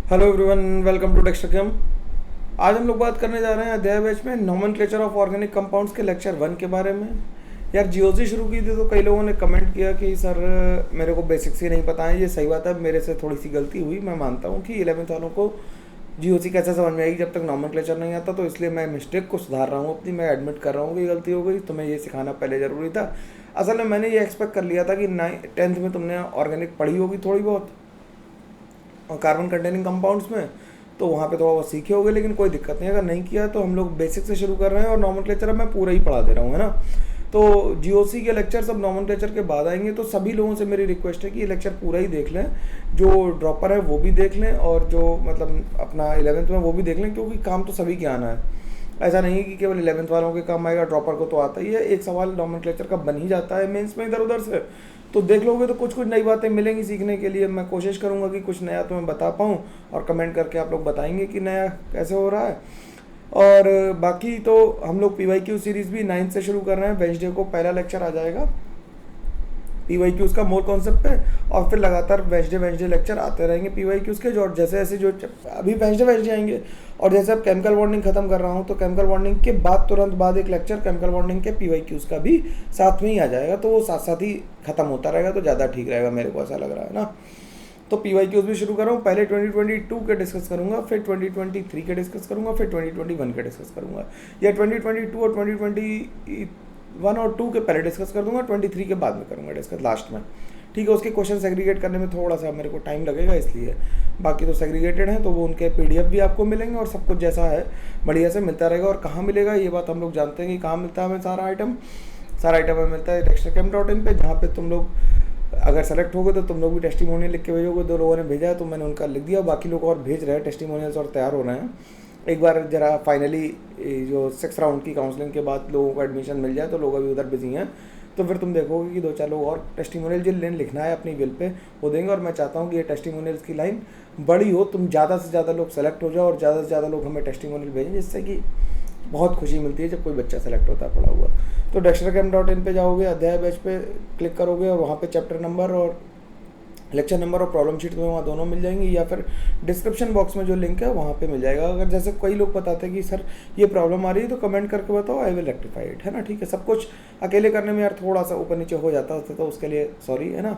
Hello everyone, welcome to Textchem. आज हम लोग बात करने जा रहे हैं अध्याय बैच में नॉमेनक्लेचर ऑफ ऑर्गेनिक कंपाउंड्स के लेक्चर 1 के बारे में। यार जीओसी शुरू की थी तो कई लोगों ने कमेंट किया कि सर मेरे को बेसिक्स ही नहीं पता है। ये सही बात है, मेरे से थोड़ी सी गलती हुई। मैं मानता हूँ कि 11th वालों को जीओसी कैसे समझ में आएगी जब तक नॉमेनक्लेचर नहीं आता, तो इसलिए मैं मिस्टेक को सुधार रहा हूँ अपनी। मैं एडमिट कर रहा हूँ कि गलती हो गई, तुम्हें ये सिखाना पहले ज़रूरी था। असल में मैंने ये एक्सपेक्ट कर लिया था कि 10th में तुमने ऑर्गेनिक पढ़ी होगी थोड़ी बहुत, और कार्बन कंटेनिंग कंपाउंड्स में, तो वहाँ पे थोड़ा बहुत सीखे होगे। लेकिन कोई दिक्कत नहीं, अगर नहीं किया तो हम लोग बेसिक से शुरू कर रहे हैं और नॉमेनक्लेचर अब मैं पूरा ही पढ़ा दे रहा हूँ, है ना। तो जीओसी के लेक्चर सब नॉमेनक्लेचर के बाद आएंगे, तो सभी लोगों से मेरी रिक्वेस्ट है कि ये लेक्चर पूरा ही देख लें। जो ड्रॉपर है वो भी देख लें, और जो मतलब अपना 11th में वो भी देख लें, क्योंकि काम तो सभी के आना है। ऐसा नहीं है कि केवल 11th वालों के काम आएगा, ड्रॉपर को तो आता ही है। एक सवाल नॉमेनक्लेचर का बन ही जाता है मेंस में इधर उधर से, तो देख लोगे तो कुछ कुछ नई बातें मिलेंगी सीखने के लिए। मैं कोशिश करूंगा कि कुछ नया तुम्हें बता पाऊँ, और कमेंट करके आप लोग बताएंगे कि नया कैसे हो रहा है। और बाकी तो हम लोग पीवाईक्यू सीरीज़ भी 9th से शुरू कर रहे हैं। वेंसडे को पहला लेक्चर आ जाएगा पीवाईक्यूज़ का मोर कॉन्सेप्ट पे, और फिर लगातार वेंसडे लेक्चर आते रहेंगे पीवाईक्यूज़ के। जो और जैसे जैसे जो अभी वेंसडे आएंगे, और जैसे अब केमिकल बॉन्डिंग खत्म कर रहा हूँ, तो केमिकल बॉन्डिंग के बाद तुरंत बाद एक लेक्चर केमिकल बॉन्डिंग के पीवाईक्यूज़ का भी साथ में ही आ जाएगा, तो वो साथ साथ ही खत्म होता रहेगा, तो ज़्यादा ठीक रहेगा, मेरे को ऐसा लग रहा है ना। तो पीवाईक्यूज़ भी शुरू कर रहा हूँ। पहले 2022 के डिस्कस करूँगा, फिर 2023 के डिस्कस करूँगा, फिर 2021 के डिस्कस करूँगा, या 2022 और 2021 और 2 के पहले डिस्कस कर दूंगा, 23 के बाद में करूँगा डिस्कस लास्ट में। ठीक है, उसके क्वेश्चन सेग्रीगेट करने में थोड़ा सा मेरे को टाइम लगेगा इसलिए। बाकी तो सेग्रीगेटेड हैं, तो वो उनके पीडीएफ भी आपको मिलेंगे, और सब कुछ जैसा है बढ़िया से मिलता रहेगा। और कहाँ मिलेगा ये बात हम लोग जानते हैं कि कहाँ मिलता है हमें सारा आइटम हमें मिलता है टेक्सटकेम.in पे, जहाँ पे तुम लोग अगर सेलेक्ट होगे तो तुम लोग भी टेस्टिमोनियल लिख के भेजोगे। 2 लोगों ने भेजा है तो मैंने उनका लिख दिया, बाकी लोग और भेज रहे हैं टेस्टिमोनियल्स और तैयार हो रहे हैं। एक बार जरा फाइनली जो 6 राउंड की काउंसलिंग के बाद लोगों को एडमिशन मिल जाए, तो लोग अभी उधर बिजी हैं, तो फिर तुम देखोगे कि 2-4 लोग और टेस्टिमोनियल जिन लाइन लिखना है अपनी विल पे वो देंगे। और मैं चाहता हूँ कि ये टेस्टिमोनियल्स की लाइन बड़ी हो, तुम ज़्यादा से ज़्यादा लोग सेलेक्ट हो जाओ, और ज़्यादा से ज़्यादा लोग हमें टेस्टिमोनियल भेजें, जिससे कि बहुत खुशी मिलती है जब कोई बच्चा सेलेक्ट होता है पढ़ा हुआ। तो टेक्सटकेम.in पे जाओगे, अध्याय बैच पे क्लिक करोगे, और वहाँ पे चैप्टर नंबर और लेक्चर नंबर और प्रॉब्लम शीट में वहाँ दोनों मिल जाएंगी, या फिर डिस्क्रिप्शन बॉक्स में जो लिंक है वहाँ पे मिल जाएगा। अगर जैसे कई लोग बताते हैं कि सर ये प्रॉब्लम आ रही है, तो कमेंट करके बताओ, आई विल रेक्टिफाई इट, है ना। ठीक है, सब कुछ अकेले करने में यार थोड़ा सा ऊपर नीचे हो जाता है, तो उसके लिए सॉरी, है ना।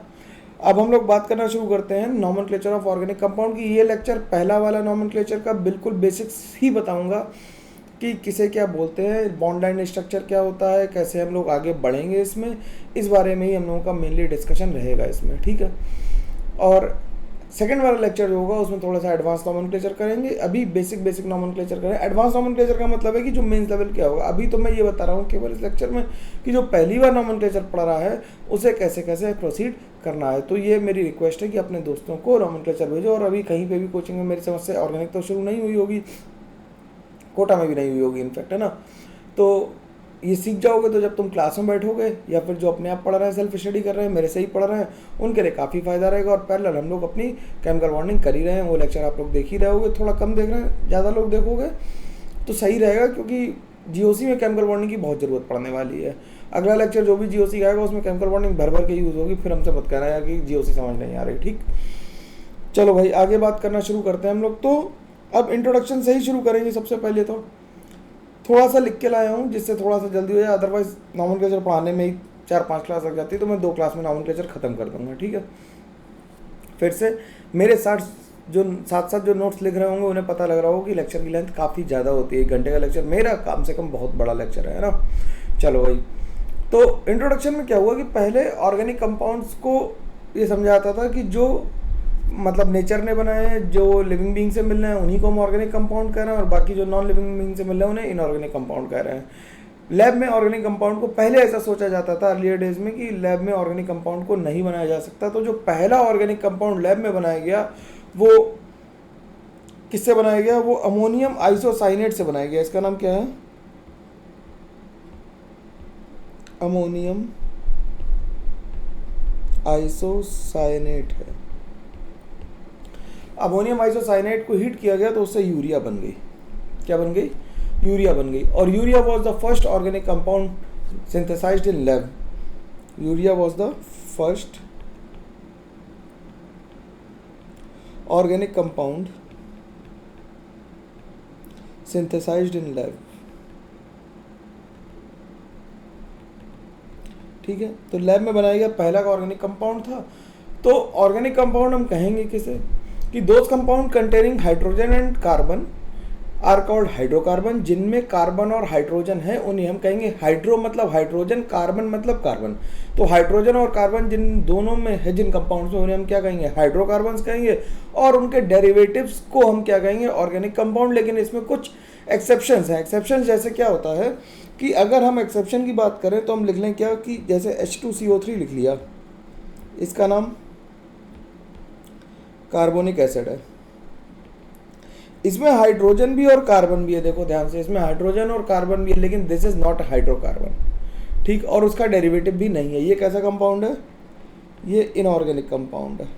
अब हम लोग बात करना शुरू करते हैं नॉमेनक्लेचर ऑफ ऑर्गेनिक कंपाउंड की। ये लेक्चर पहला वाला नॉमेनक्लेचर का बिल्कुल बेसिक्स ही बताऊंगा कि किसे क्या बोलते हैं, बॉन्ड लाइन स्ट्रक्चर क्या होता है, कैसे हम लोग आगे बढ़ेंगे इसमें, इस बारे में ही हम लोगों का मेनली डिस्कशन रहेगा इसमें। ठीक है, और सेकेंड वाला लेक्चर जो होगा उसमें थोड़ा सा एडवांस नॉमेनक्लेचर करेंगे। अभी बेसिक नॉमेनक्लेचर करें। एडवांस नॉमेनक्लेचर का मतलब है कि जो मेंस लेवल क्या होगा। अभी तो मैं ये बता रहा हूँ केवल इस लेक्चर में कि जो पहली बार नॉमेनक्लेचर पढ़ रहा है उसे कैसे कैसे प्रोसीड करना है। तो ये मेरी रिक्वेस्ट है कि अपने दोस्तों को नॉमेनक्लेचर भेजो। और अभी कहीं पे भी कोचिंग में मेरी समझ से ऑर्गेनिक तो शुरू नहीं हुई होगी, कोटा में भी नहीं हुई होगी इनफैक्ट, है ना। तो ये सीख जाओगे तो जब तुम क्लास में बैठोगे, या फिर जो अपने आप पढ़ रहे हैं, सेल्फ स्टडी कर रहे हैं, मेरे से ही पढ़ रहे हैं, उनके लिए काफ़ी फ़ायदा रहेगा। और पैरेलल हम लोग अपनी केमिकल बॉन्डिंग कर ही रहे हैं, वो लेक्चर आप लोग देख ही रहे होगे। थोड़ा कम देख रहे हैं, ज़्यादा लोग देखोगे तो सही रहेगा, क्योंकि जीओसी में केमिकल बॉन्डिंग की बहुत ज़रूरत पड़ने वाली है। अगला लेक्चर जो भी जीओसी का आएगा उसमें केमिकल बॉन्डिंग भर भर के यूज़ होगी, फिर हमसे मत कहना यार कि जीओसी समझ नहीं आ रही। ठीक, चलो भाई आगे बात करना शुरू करते हैं हम लोग। तो अब इंट्रोडक्शन से ही शुरू करेंगे। सबसे पहले तो थोड़ा सा लिख के लाया हूँ जिससे थोड़ा सा जल्दी हो जाए, अदरवाइज नॉमेनक्लेचर पढ़ाने में ही 4-5 क्लास लग जाती है, तो मैं 2 क्लास में नॉमेनक्लेचर ख़त्म कर दूँगा। ठीक है, फिर से मेरे साथ साथ जो नोट्स लिख रहे होंगे उन्हें पता लग रहा होगा कि लेक्चर की लेंथ काफ़ी ज़्यादा होती है। 1 घंटे का लेक्चर मेरा कम से कम बहुत बड़ा लेक्चर है ना। चलो भाई, तो इंट्रोडक्शन में क्या हुआ कि पहले ऑर्गेनिक कंपाउंड्स को ये समझाता था कि जो मतलब नेचर ने बनाए हैं, जो लिविंग बीइंग से मिल रहे हैं उन्हीं को हम ऑर्गेनिक कंपाउंड कह रहे हैं, और बाकी जो नॉन लिविंग बीइंग से मिल रहे हैं उन्हें इनऑर्गेनिक कंपाउंड कह रहे हैं। लैब में ऑर्गेनिक कंपाउंड को पहले ऐसा सोचा जाता था अर्लियर डेज में कि लैब में ऑर्गेनिक कंपाउंड को नहीं बनाया जा सकता। तो जो पहला ऑर्गेनिक कंपाउंड लैब में बनाया गया वो किससे बनाया गया, वो अमोनियम आइसोसाइनेट से बनाया गया। इसका नाम क्या है, अमोनियम आइसोसाइनेट है। अमोनियम आइसोसाइनेट को हीट किया गया तो उससे यूरिया बन गई। क्या बन गई, यूरिया बन गई। और urea was the first organic compound synthesized in lab. Urea was the first organic compound synthesized in lab. ठीक है, तो लैब में बनाया गया पहला का ऑर्गेनिक कंपाउंड था। तो ऑर्गेनिक कंपाउंड हम कहेंगे किसे, कि those compound containing hydrogen and carbon are called hydrocarbon. जिनमें कार्बन और हाइड्रोजन है उन्हें हम कहेंगे हाइड्रो मतलब हाइड्रोजन, कार्बन मतलब कार्बन। तो हाइड्रोजन और कार्बन जिन दोनों में है, जिन कंपाउंड्स में, उन्हें हम क्या कहेंगे, हाइड्रोकार्बन्स कहेंगे। और उनके डेरिवेटिव्स को हम क्या कहेंगे, ऑर्गेनिक कंपाउंड। लेकिन इसमें कुछ एक्सेप्शंस हैं। एक्सेप्शंस जैसे क्या होता है कि अगर हम एक्सेप्शन की बात करें तो हम लिख लें क्या, कि जैसे H2CO3 लिख लिया, इसका नाम कार्बोनिक एसिड है। इसमें हाइड्रोजन भी और कार्बन भी है, देखो ध्यान से, इसमें हाइड्रोजन और कार्बन भी है, लेकिन दिस इज नॉट हाइड्रोकार्बन। ठीक, और उसका डेरिवेटिव भी नहीं है। ये कैसा कंपाउंड है, ये इनऑर्गेनिक कंपाउंड है।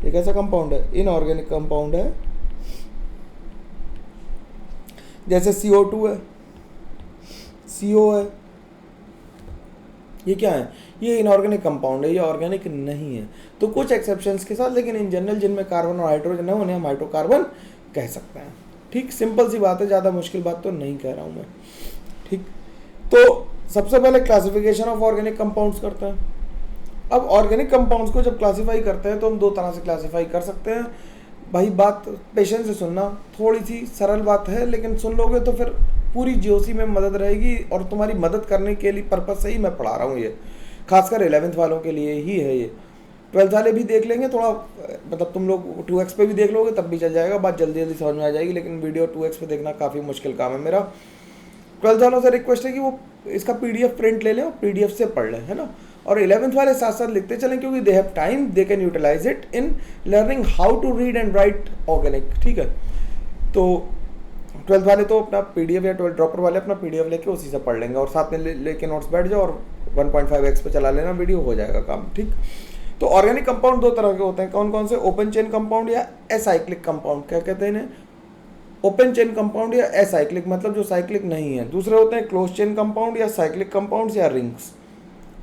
ये कैसा कंपाउंड है, इनऑर्गेनिक कंपाउंड है। जैसे CO2 है, CO है, ये क्या है, ये इनऑर्गेनिक कंपाउंड है, ये ऑर्गेनिक नहीं है। तो कुछ एक्सेप्शंस के साथ, लेकिन इन जनरल जिनमें कार्बन और हाइड्रोजन है उन्हें हम हाइड्रोकार्बन कह सकते हैं। ठीक, सिंपल सी बात है, ज़्यादा मुश्किल बात तो नहीं कह रहा हूँ मैं। ठीक, तो सबसे पहले क्लासिफिकेशन ऑफ ऑर्गेनिक कंपाउंड्स करते हैं। अब ऑर्गेनिक कंपाउंड्स को जब क्लासीफाई करते हैं तो हम दो तरह से क्लासीफाई कर सकते हैं। भाई बात पेशेंस से सुनना, थोड़ी सी सरल बात है, लेकिन सुन लोगे तो फिर पूरी जीओसी में मदद रहेगी। और तुम्हारी मदद करने के लिए पर्पज से ही मैं पढ़ा रहा हूँ ये, खासकर 11th वालों के लिए ही है ये। 12th वाले भी देख लेंगे थोड़ा, मतलब तुम लोग 2x पे भी देख लोगे तब भी चल जाएगा, बात जल्दी जल्दी समझ में आ जाएगी। लेकिन वीडियो 2x पे देखना काफ़ी मुश्किल काम है मेरा। 12th वालों से रिक्वेस्ट है कि वो इसका PDF प्रिंट ले लें और PDF से पढ़ लें, है ना। और 11th वाले साथ साथ लिखते चलें, क्योंकि they have time, they can utilize it in learning how to read and write organic. ठीक है, तो 12th वाले तो अपना PDF या 12 ड्रॉपर वाले अपना PDF लेके उसी से पढ़ लेंगे, और साथ में लेके नोट्स बैठ जाओ और 1.5x पे चला लेना वीडियो, हो जाएगा काम। ठीक, तो ऑर्गेनिक कंपाउंड दो तरह के होते हैं। कौन कौन से, ओपन चेन कंपाउंड या एसाइक्लिक कंपाउंड। क्या कहते हैं इन्हें, ओपन चेन कंपाउंड या एसाइक्लिक, मतलब जो साइक्लिक नहीं है। दूसरे होते हैं क्लोज चेन कंपाउंड या साइक्लिक कंपाउंड्स या रिंग्स।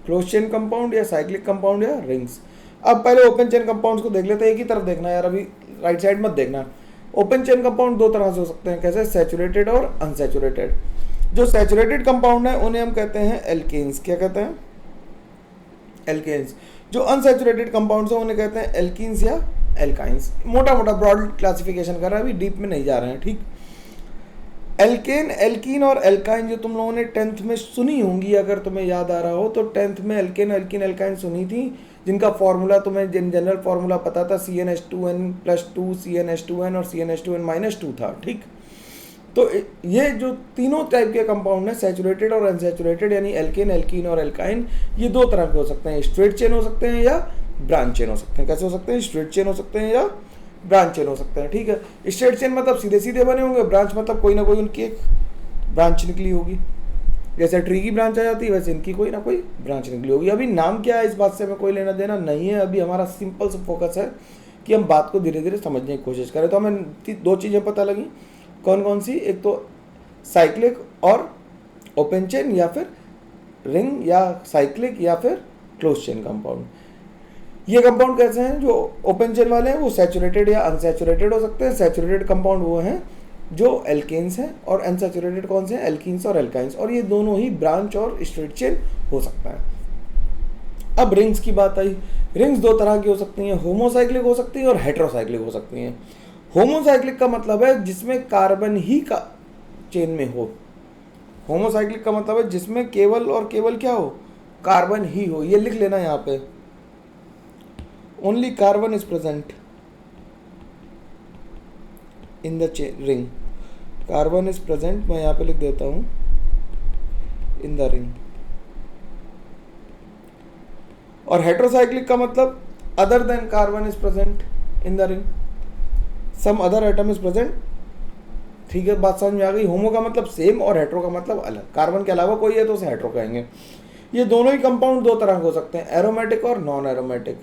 क्लोज चेन कंपाउंड या साइक्लिक कंपाउंड या रिंग्स। अब पहले ओपन चेन कंपाउंड्स को देख लेते हैं, एक ही तरफ देखना यार, अभी राइट साइड मत देखना। ओपन चेन कंपाउंड दो तरह से हो सकते हैं, कैसे, सैचुरेटेड और अनसैचुरेटेड। जो सैचुरेटेड कंपाउंड है उन्हें हम कहते हैं एल्केन्स। क्या कहते हैं, एल्केन्स। जो अनसैचुरेटेड कंपाउंड्स हैं उन्हें कहते हैं एल्कीन्स या एल्काइंस। मोटा मोटा ब्रॉड क्लासिफिकेशन कर रहा है, अभी डीप में नहीं जा रहे हैं। ठीक, एल्केन, एल्कीन और एल्काइन जो तुम लोगों ने 10th में सुनी होंगी, अगर तुम्हें याद आ रहा हो तो 10th में एल्केन, एल्कीन, एल्काइन सुनी थी, जिनका फॉर्मूला तुम्हें जनरल फॉर्मूला पता था, CnH2n+2 CnH2n और CnH2n-2 था। ठीक, तो ये जो तीनों टाइप के कंपाउंड हैं, सैचुरेटेड और अनसैचुरेटेड, यानी एल्केन, एल्कीन और एल्काइन, ये दो तरह के हो सकते हैं। स्ट्रेट चेन हो सकते हैं या ब्रांच चेन हो सकते हैं। कैसे हो सकते हैं, स्ट्रेट चेन हो सकते हैं या ब्रांच चेन हो सकते हैं। ठीक है, स्ट्रेट चेन मतलब सीधे सीधे बने होंगे, ब्रांच मतलब कोई ना कोई उनकी एक ब्रांच निकली होगी। जैसे ट्री की ब्रांच आ जाती है, वैसे इनकी कोई ना कोई ब्रांच निकली होगी। अभी नाम क्या है इस बात से हमें कोई लेना देना नहीं है। अभी हमारा सिंपल सा फोकस है कि हम बात को धीरे धीरे समझने की कोशिश करें। तो हमें दो चीज़ें पता लगी, कौन कौन सी, एक तो साइक्लिक और ओपन चेन, या फिर रिंग या साइक्लिक या फिर क्लोज चेन कंपाउंड। ये कंपाउंड कैसे हैं, जो ओपन चेन वाले हैं वो सैचुरेटेड या अनसैचुरेटेड हो सकते हैं। सैचुरेटेड कंपाउंड वो हैं जो एल्केन्स हैं, और अनसैचुरेटेड कौन से हैं, एल्कीन्स और एल्काइंस। और ये दोनों ही ब्रांच और स्ट्रेट चेन हो सकता है। अब रिंग्स की बात आई। रिंग्स दो तरह की हो सकती हैं, होमोसाइक्लिक हो सकती हैं और हेटेरोसाइक्लिक हो सकती हैं। होमोसाइक्लिक का मतलब है जिसमें कार्बन ही का चेन में हो। होमोसाइक्लिक का मतलब है जिसमें केवल और केवल क्या हो, कार्बन ही हो। ये लिख लेना यहाँ पे, only carbon is present in the ring. Carbon is present, मैं यहाँ पे लिख देता हूँ, इन द रिंग। और हेटेरोसाइक्लिक का मतलब other than carbon is present in the ring, some other atom is present. ठीक है, बात समझ में आ गई। होमो का मतलब सेम और हेटेरो का मतलब अलग, कार्बन के अलावा कोई है तो उसे हेटेरो कहेंगे। ये दोनों ही कंपाउंड दो तरह के हो सकते हैं, एरोमेटिक और नॉन एरोमेटिक।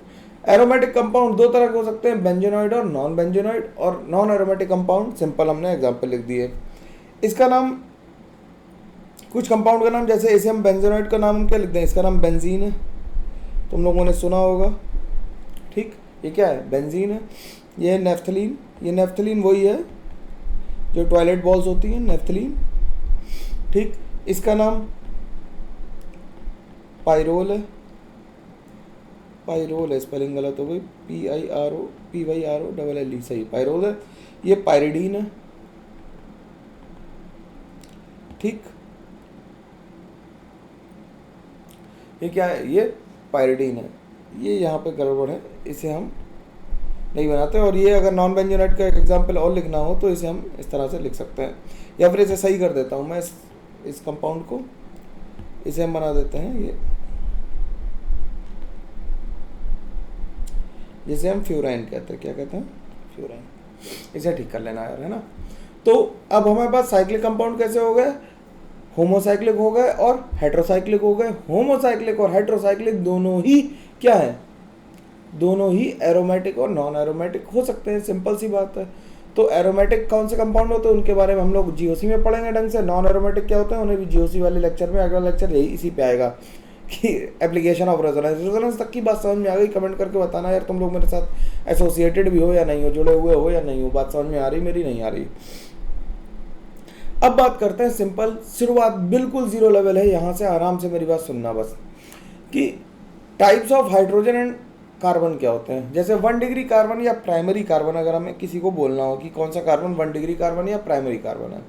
एरोमेटिक कंपाउंड दो तरह के हो सकते हैं, बेंजोनॉइड और नॉन बेंजोनॉइड। और नॉन एरोमेटिक कंपाउंड सिंपल हमने एग्जांपल लिख दिए। इसका नाम, कुछ कंपाउंड का नाम, जैसे इसे हम बेंजोनॉइड का नाम क्या लिख दें, इसका नाम बेंजीन है, तुम लोगों ने सुना होगा। ठीक, ये क्या है, बेंजीन है। ये है नेफ्थलीन। ये नेफ्थलीन वही है जो टॉयलेट बॉल्स होती हैं, नेफ्थलीन। ठीक, इसका नाम पायरोल है। पायरोल है, स्पेलिंग गलत हो गई, PIROL सही, पायरोल है। ये पायरिडीन है। ठीक, ये क्या है, ये पायरिडीन है। ये यहाँ पे गड़बड़ है, इसे हम नहीं बनाते। और ये अगर नॉन बेंजोनाइट का एक एग्जाम्पल और लिखना हो तो इसे हम इस तरह से लिख सकते हैं, या फिर इसे सही कर देता हूँ मैं, इस कंपाउंड को इसे हम बना देते हैं ये, जिसे हम फ्यूराइन कहते हैं। क्या कहते हैं? फ्यूराइन। इसे ठीक कर लेना यार, है ना। तो अब हमारे पास साइक्लिक कंपाउंड कैसे हो गए? होमोसाइक्लिक हो गए और हेट्रोसाइक्लिक हो गए। होमोसाइक्लिक और हेट्रोसाइक्लिक दोनों ही क्या है? दोनों ही एरोमेटिक और नॉन एरोमेटिक हो सकते हैं, सिंपल सी बात है। तो एरोमेटिक कौन से कंपाउंड होते हैं उनके बारे में हम लोग जीओसी में पढ़ेंगे ढंग से। नॉन एरोमेटिक क्या होते हैं उन्हें भी जीओसी वाले लेक्चर में, अगला लेक्चर यही इसी पे आएगा कि एप्लीकेशन ऑफ रेजोनेंस। रेजोनेंस तक की बात समझ में आ गई? कमेंट करके बताना यार, तुम लोग मेरे साथ एसोसिएटेड भी हो या नहीं हो, जुड़े हुए हो या नहीं हो, बात समझ में आ रही मेरी? नहीं आ रही। अब बात करते हैं सिंपल, शुरुआत बिल्कुल जीरो लेवल है, यहाँ से आराम से मेरी बात सुनना बस, कि types of hydrogen and carbon क्या होते हैं। जैसे 1 डिग्री कार्बन या प्राइमरी कार्बन, अगर हमें किसी को बोलना हो कि कौन सा कार्बन 1 डिग्री कार्बन या प्राइमरी कार्बन है,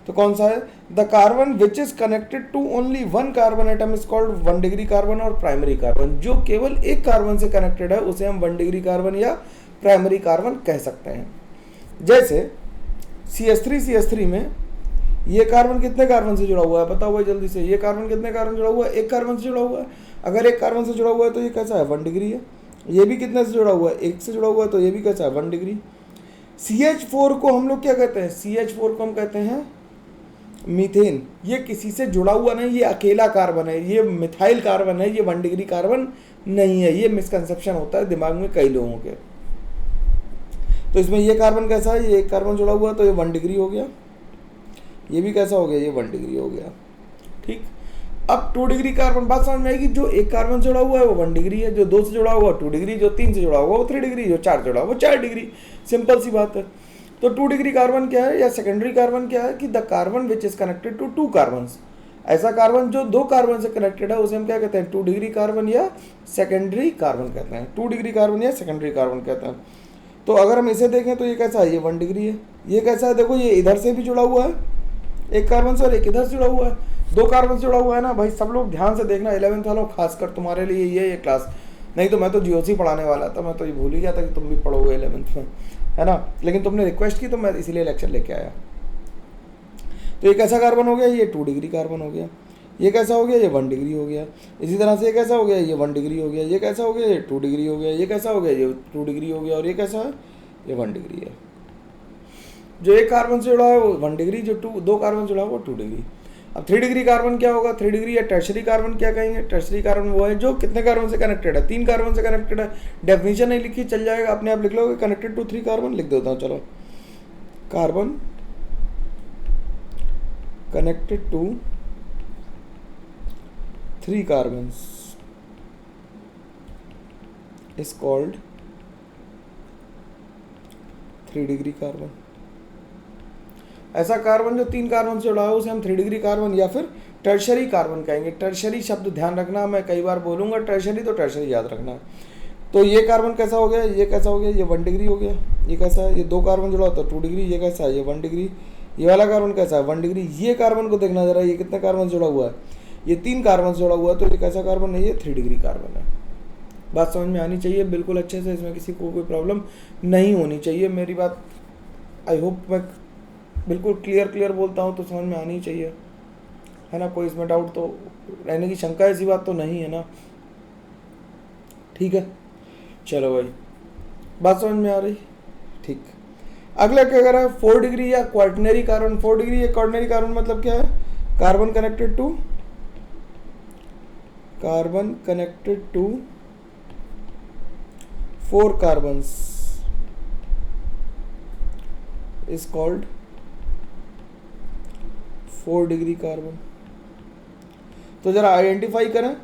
तो कौन सा है? The carbon which is connected to only 1 carbon atom is called 1 degree carbon और प्राइमरी कार्बन। जो केवल एक कार्बन से कनेक्टेड है उसे हम 1 डिग्री कार्बन या प्राइमरी कार्बन कह सकते हैं। जैसे CH3 में ये कार्बन कितने कार्बन से जुड़ा हुआ है? बताओ भाई जल्दी से, ये कार्बन कितने कार्बन जुड़ा हुआ है? एक कार्बन से जुड़ा हुआ है। अगर एक कार्बन से जुड़ा हुआ है तो ये कैसा है? 1 डिग्री है। ये भी कितने से जुड़ा हुआ है? एक से जुड़ा हुआ है, तो ये भी कैसा है? 1 डिग्री। CH4 को हम लोग क्या कहते हैं? CH4 को हम कहते हैं मीथेन। ये किसी से जुड़ा हुआ नहीं, ये अकेला कार्बन है, ये मिथाइल कार्बन है, ये 1 डिग्री कार्बन नहीं है। ये मिसकंसेप्शन होता है दिमाग में कई लोगों के। तो इसमें ये कार्बन कैसा है? ये एक कार्बन जुड़ा हुआ है तो ये 1 डिग्री हो गया। ये भी कैसा हो गया? ये 1 डिग्री हो गया। ठीक, अब 2 डिग्री कार्बन, बात समझ में आएगी? जो एक कार्बन से जुड़ा हुआ है वो 1 डिग्री है, जो 2 से जुड़ा हुआ 2 डिग्री, जो 3 से जुड़ा हुआ वो 3 डिग्री, जो 4 से जुड़ा हुआ वो 4 डिग्री। सिंपल सी बात है। तो 2 डिग्री कार्बन क्या है या सेकेंडरी कार्बन क्या है? कि the carbon which is connected to 2 carbons. ऐसा कार्बन जो 2 कार्बन से कनेक्टेड है उसे हम क्या कहते हैं? 2 डिग्री कार्बन या सेकेंडरी कार्बन कहते हैं। 2 डिग्री कार्बन या सेकेंडरी कार्बन कहते हैं। तो अगर हम इसे देखें तो ये कैसा है? ये 1 डिग्री है। ये कैसा है? देखो, ये इधर से भी जुड़ा हुआ है एक कार्बन से और एक इधर से जुड़ा हुआ है, 2 कार्बन से जुड़ा हुआ है ना भाई। सब लोग ध्यान से देखना, 11th वालों खासकर तुम्हारे लिए ये क्लास। नहीं तो मैं तो जीओसी पढ़ाने वाला था, मैं तो ये भूल ही गया था कि तुम भी पढ़ोगे 11th में, है ना। लेकिन तुमने रिक्वेस्ट की तो मैं इसीलिए लेक्चर लेके आया। तो ये कैसा कार्बन हो गया? ये 2 डिग्री कार्बन हो गया। ये कैसा हो गया? ये 1 डिग्री हो गया। इसी तरह से ये कैसा हो गया? ये 1 डिग्री हो गया। ये कैसा हो गया? ये 2 डिग्री हो गया। ये कैसा हो गया? ये 2 डिग्री हो गया। और ये कैसा है? ये 1 डिग्री है। जो एक कार्बन से जुड़ा है वो 1 डिग्री, जो 2 कार्बन से जुड़ा है वो 2 डिग्री। अब 3 डिग्री कार्बन क्या होगा? 3 डिग्री या टर्शरी कार्बन क्या कहेंगे? टर्शरी कार्बन वो है जो कितने कार्बन से कनेक्टेड है? 3 कार्बन से कनेक्टेड है। डेफिनेशन नहीं लिखी, चल जाएगा, अपने आप लिख लोगे, कनेक्टेड टू 3 कार्बन लिख देता हूँ। चलो, carbon connected to 3 carbons is called 3 degree carbon. ऐसा कार्बन जो 3 कार्बन से जुड़ा है उसे हम 3 डिग्री कार्बन या फिर टर्शरी कार्बन कहेंगे। टर्शरी शब्द ध्यान रखना, मैं कई बार बोलूंगा टर्शरी, तो टर्शरी याद रखना। तो ये कार्बन कैसा हो गया? ये कैसा हो गया? ये 1 डिग्री हो गया। ये कैसा है? ये 2 कार्बन जुड़ा होता है 2 डिग्री। ये कैसा है? ये 1 डिग्री। ये वाला कार्बन कैसा है? 1 डिग्री। ये कार्बन को देखना जरा, ये कितने कार्बन से जुड़ा हुआ है? ये 3 कार्बन से जुड़ा हुआ है, तो ये कैसा कार्बन है? ये 3 डिग्री कार्बन है। बात समझ में आनी चाहिए बिल्कुल अच्छे से, इसमें किसी को कोई प्रॉब्लम नहीं होनी चाहिए। मेरी बात आई होप मैं बिल्कुल क्लियर बोलता हूँ तो समझ में आनी चाहिए, है ना। कोई इसमें डाउट तो रहने की शंका, ऐसी बात तो नहीं है ना। ठीक है, चलो भाई, बात समझ में आ रही? ठीक। अगला क्या कह रहा है? 4 डिग्री या क्वार्टनरी कार्बन। 4 डिग्री या क्वार्टनरी कार्बन मतलब क्या है? Carbon connected to 4 carbons is called 4 degree carbon. तो जरा आइडेंटिफाई करें,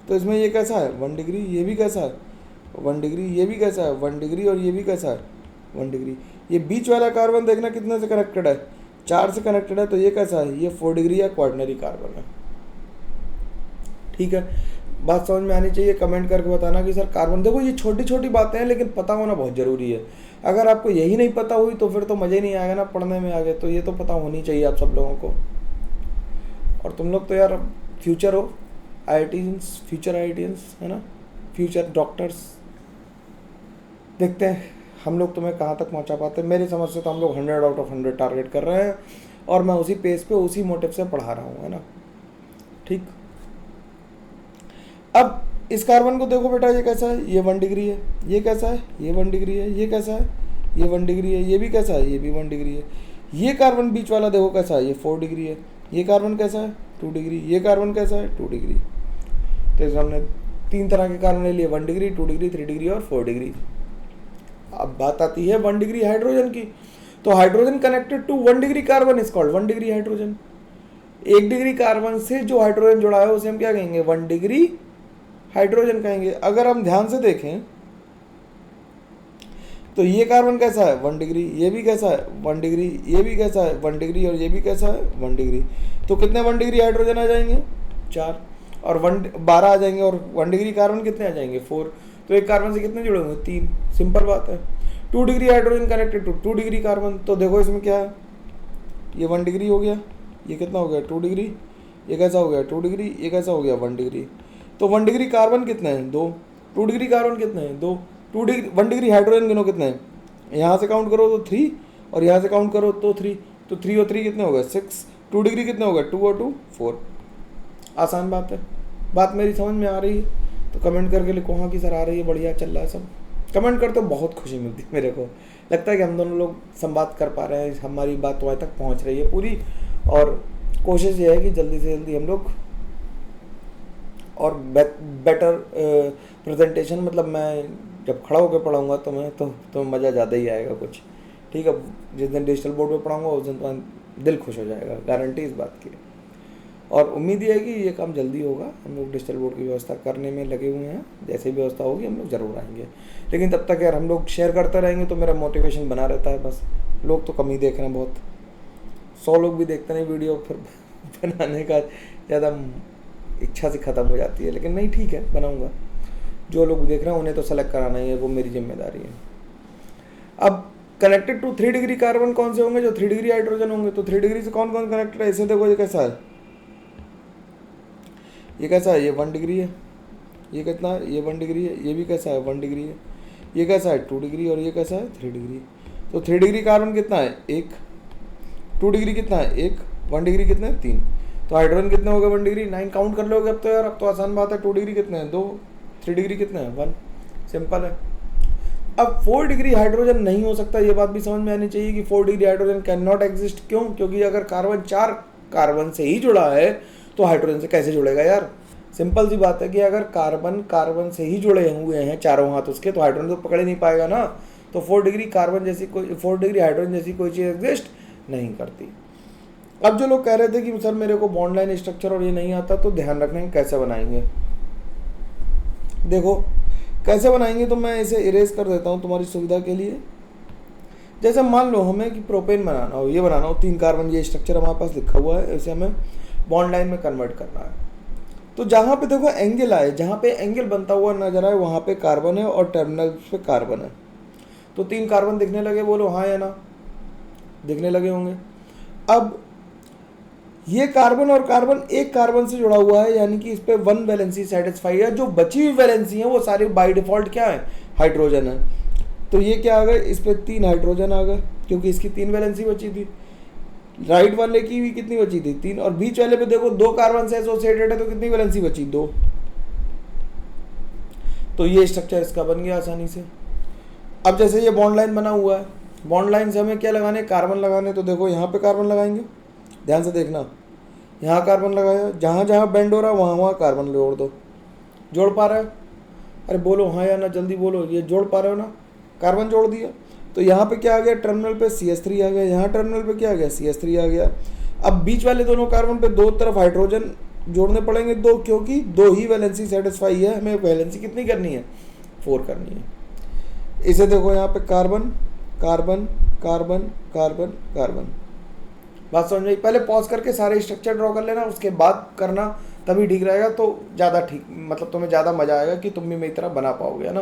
तो इसमें ये कैसा है? 1 डिग्री। ये भी कैसा है? 1 डिग्री। ये भी कैसा है? 1 डिग्री। और ये भी कैसा है? 1 डिग्री। ये बीच वाला कार्बन देखना कितने से कनेक्टेड है, 4 से कनेक्टेड है, तो ये कैसा है, ये 4 डिग्री या क्वार्टनरी कार्बन है। ठीक है, बात समझ में आनी चाहिए। कमेंट करके बताना कि सर कार्बन, देखो ये छोटी छोटी बातें हैं लेकिन पता होना बहुत ज़रूरी है। अगर आपको यही नहीं पता हुई तो फिर तो मज़े नहीं आएगा ना पढ़ने में आगे। तो ये तो पता होनी चाहिए आप सब लोगों को। और तुम लोग तो यार फ्यूचर हो, IITians, फ्यूचर IITians है ना, फ्यूचर डॉक्टर्स। देखते हैं हम लोग तुम्हें कहाँ तक पहुँचा पाते हैं। मेरी समझ से तो हम लोग 100 आउट ऑफ 100 टारगेट कर रहे हैं और मैं उसी पेस पे उसी मोटिव से पढ़ा रहा हूँ, है ना। ठीक, अब इस कार्बन को देखो बेटा, ये कैसा है, ये 1 डिग्री है, ये कैसा है, ये 1 डिग्री है, ये कैसा है, ये 1 डिग्री है, ये भी कैसा है, ये भी 1 डिग्री है। ये कार्बन बीच वाला देखो कैसा है, ये 4 डिग्री है। ये कार्बन कैसा है, 2 डिग्री। ये कार्बन कैसा है, 2 डिग्री। तो हमने 3 तरह के कार्बन ले लिए, 1 डिग्री, 2 डिग्री, 3 डिग्री और 4 डिग्री। अब बात आती है 1 डिग्री हाइड्रोजन की। तो hydrogen connected to 1 degree carbon is called 1 degree hydrogen. 1 degree carbon से जो हाइड्रोजन जुड़ा है उसे हम क्या कहेंगे, 1 डिग्री हाइड्रोजन कहेंगे। अगर हम ध्यान से देखें तो ये कार्बन कैसा है, 1 डिग्री, ये भी कैसा है, 1 डिग्री, ये भी कैसा है, 1 डिग्री, और ये भी कैसा है, 1 डिग्री। तो कितने 1 डिग्री हाइड्रोजन आ जाएंगे, 4, और 12 आ जाएंगे, और 1 डिग्री कार्बन कितने आ जाएंगे, 4। तो एक कार्बन से कितने जुड़े होंगे, 3। सिंपल बात है। 2 degree hydrogen connected to 2 degree carbon. तो देखो इसमें क्या है, ये 1 डिग्री हो गया, ये कितना हो गया, 2 डिग्री, ये कैसा हो गया, 2 डिग्री, ये कैसा हो गया, 1 डिग्री। तो 1 डिग्री कार्बन कितने हैं, 2। 2 डिग्री कार्बन कितने हैं, 2। 1 डिग्री हाइड्रोजन गिनो कितने हैं, यहाँ से काउंट करो तो 3, और यहाँ से काउंट करो तो 3। तो 3 और 3 कितने हो गए, 6। 2 डिग्री कितने हो गए, 2 और 2 4। आसान बात है। बात मेरी समझ में आ रही है तो कमेंट करके लिखो हाँ कि सर आ रही है, बढ़िया चल रहा है सब। कमेंट करते तो बहुत खुशी मिलती है मेरे को। लगता है कि हम दोनों लोग संवाद कर पा रहे हैं, हमारी बात तुम्हारे तक पहुँच रही है पूरी। और कोशिश ये है कि जल्दी से जल्दी हम लोग और बेटर प्रेजेंटेशन, मतलब मैं जब खड़ा होकर पढ़ाऊँगा तो मज़ा ज़्यादा ही आएगा कुछ। ठीक है, जिस दिन डिजिटल बोर्ड पे पढ़ाऊँगा उस दिन तो दिल खुश हो जाएगा, गारंटी इस बात की। और उम्मीद ये है कि ये काम जल्दी होगा। हम लोग डिजिटल बोर्ड की व्यवस्था करने में लगे हुए हैं, जैसे भी व्यवस्था होगी हम लोग ज़रूर आएंगे। लेकिन तब तक यार हम लोग शेयर करते रहेंगे तो मेरा मोटिवेशन बना रहता है। बस लोग तो कम ही देख रहे हैं, बहुत 100 लोग भी देखते नहीं वीडियो, फिर बनाने का ज़्यादा इच्छा से ख़त्म हो जाती है। लेकिन नहीं, ठीक है, बनाऊंगा। जो लोग देख रहे हैं उन्हें तो सेलेक्ट कराना ही है, वो मेरी जिम्मेदारी है। अब कनेक्टेड टू 3 डिग्री कार्बन कौन से होंगे, जो 3 डिग्री हाइड्रोजन होंगे। तो 3 डिग्री से कौन कौन कनेक्टेड है, इसे देखो, ये कैसा है, ये कैसा है, ये 1 डिग्री है, ये कितना है, ये 1 डिग्री है, ये भी कैसा है, 1 डिग्री है, ये कैसा है, 2 डिग्री, और ये कैसा है, 3 डिग्री। तो 3 डिग्री कार्बन कितना है, 1। 2 डिग्री कितना है, 1। 1 डिग्री कितने हैं, 3। तो हाइड्रोजन कितने हो गए, 1 डिग्री, 9 काउंट कर लोगे अब तो यार, अब तो आसान बात है। 2 डिग्री कितने हैं, 2। 3 डिग्री कितने हैं, 1। सिंपल है। अब 4 डिग्री हाइड्रोजन नहीं हो सकता, ये बात भी समझ में आनी चाहिए कि 4 degree hydrogen can not exist. क्यों? क्योंकि अगर कार्बन 4 कार्बन से ही जुड़ा है तो हाइड्रोजन से कैसे जुड़ेगा यार। सिंपल सी बात है कि अगर कार्बन से ही जुड़े हुए हैं चारों हाथ उसके, तो हाइड्रोजन तो पकड़ ही नहीं पाएगा ना। तो 4 डिग्री कार्बन जैसी कोई 4 डिग्री हाइड्रोजन जैसी कोई चीज़ एग्जिस्ट नहीं करती। अब जो लोग कह रहे थे कि सर मेरे को बॉन्ड लाइन स्ट्रक्चर और ये नहीं आता, तो ध्यान रखना है कैसे बनाएंगे। देखो कैसे बनाएंगे, तो मैं इसे इरेज कर देता हूँ तुम्हारी सुविधा के लिए। जैसे मान लो हमें कि प्रोपेन बनाना हो, ये बनाना हो, 3 कार्बन, ये स्ट्रक्चर हमारे पास लिखा हुआ है, इसे हमें बॉन्ड लाइन में कन्वर्ट करना है। तो जहाँ पे देखो एंगल आए, जहाँ पे एंगल बनता हुआ नजर आए वहाँ पे कार्बन है और टर्मिनल पे कार्बन है। तो 3 कार्बन दिखने लगे, बोलो हाँ या ना, दिखने लगे होंगे। अब ये कार्बन और कार्बन एक कार्बन से जुड़ा हुआ है, यानी कि इस पे 1 वैलेंसी सेटिस्फाई है। जो बची हुई वैलेंसी है वो सारी बाय डिफॉल्ट क्या है, हाइड्रोजन है। तो ये क्या आ गए, इस पे 3 हाइड्रोजन आ गए क्योंकि इसकी 3 वैलेंसी बची थी। राइट वाले की भी कितनी बची थी, 3। और बीच वाले पे देखो 2 कार्बन से एसोसिएटेड है, तो कितनी वैलेंसी बची, 2। तो ये स्ट्रक्चर इसका बन गया आसानी से। अब जैसे ये बॉन्ड लाइन बना हुआ है, बॉन्ड लाइन से हमें क्या लगाने, कार्बन लगाने। तो देखो यहाँ पे कार्बन लगाएंगे, ध्यान से देखना, यहाँ कार्बन लगाया, जहाँ जहाँ बेंड हो रहा है वहाँ वहाँ कार्बन जोड़ दो। जोड़ पा रहे हो? अरे बोलो हाँ या ना, जल्दी बोलो, ये जोड़ पा रहे हो ना। कार्बन जोड़ दिया, तो यहाँ पे क्या आ गया, टर्मिनल पे CH3 आ गया, यहाँ टर्मिनल पे क्या आ गया, CH3 आ गया। अब बीच वाले दोनों कार्बन पे 2 तरफ हाइड्रोजन जोड़ने पड़ेंगे, 2, क्योंकि 2 ही वैलेंसी सेटिस्फाई है। हमें वैलेंसी कितनी करनी है, 4 करनी है। इसे देखो यहाँ पे carbon carbon carbon carbon carbon. बात समझ में? पहले पॉज करके सारे स्ट्रक्चर ड्रॉ कर लेना, उसके बाद करना, तभी ठीक रहेगा। तो ज़्यादा ठीक, मतलब तुम्हें ज़्यादा मज़ा आएगा कि तुम भी मेरी तरह बना पाओगे, है ना।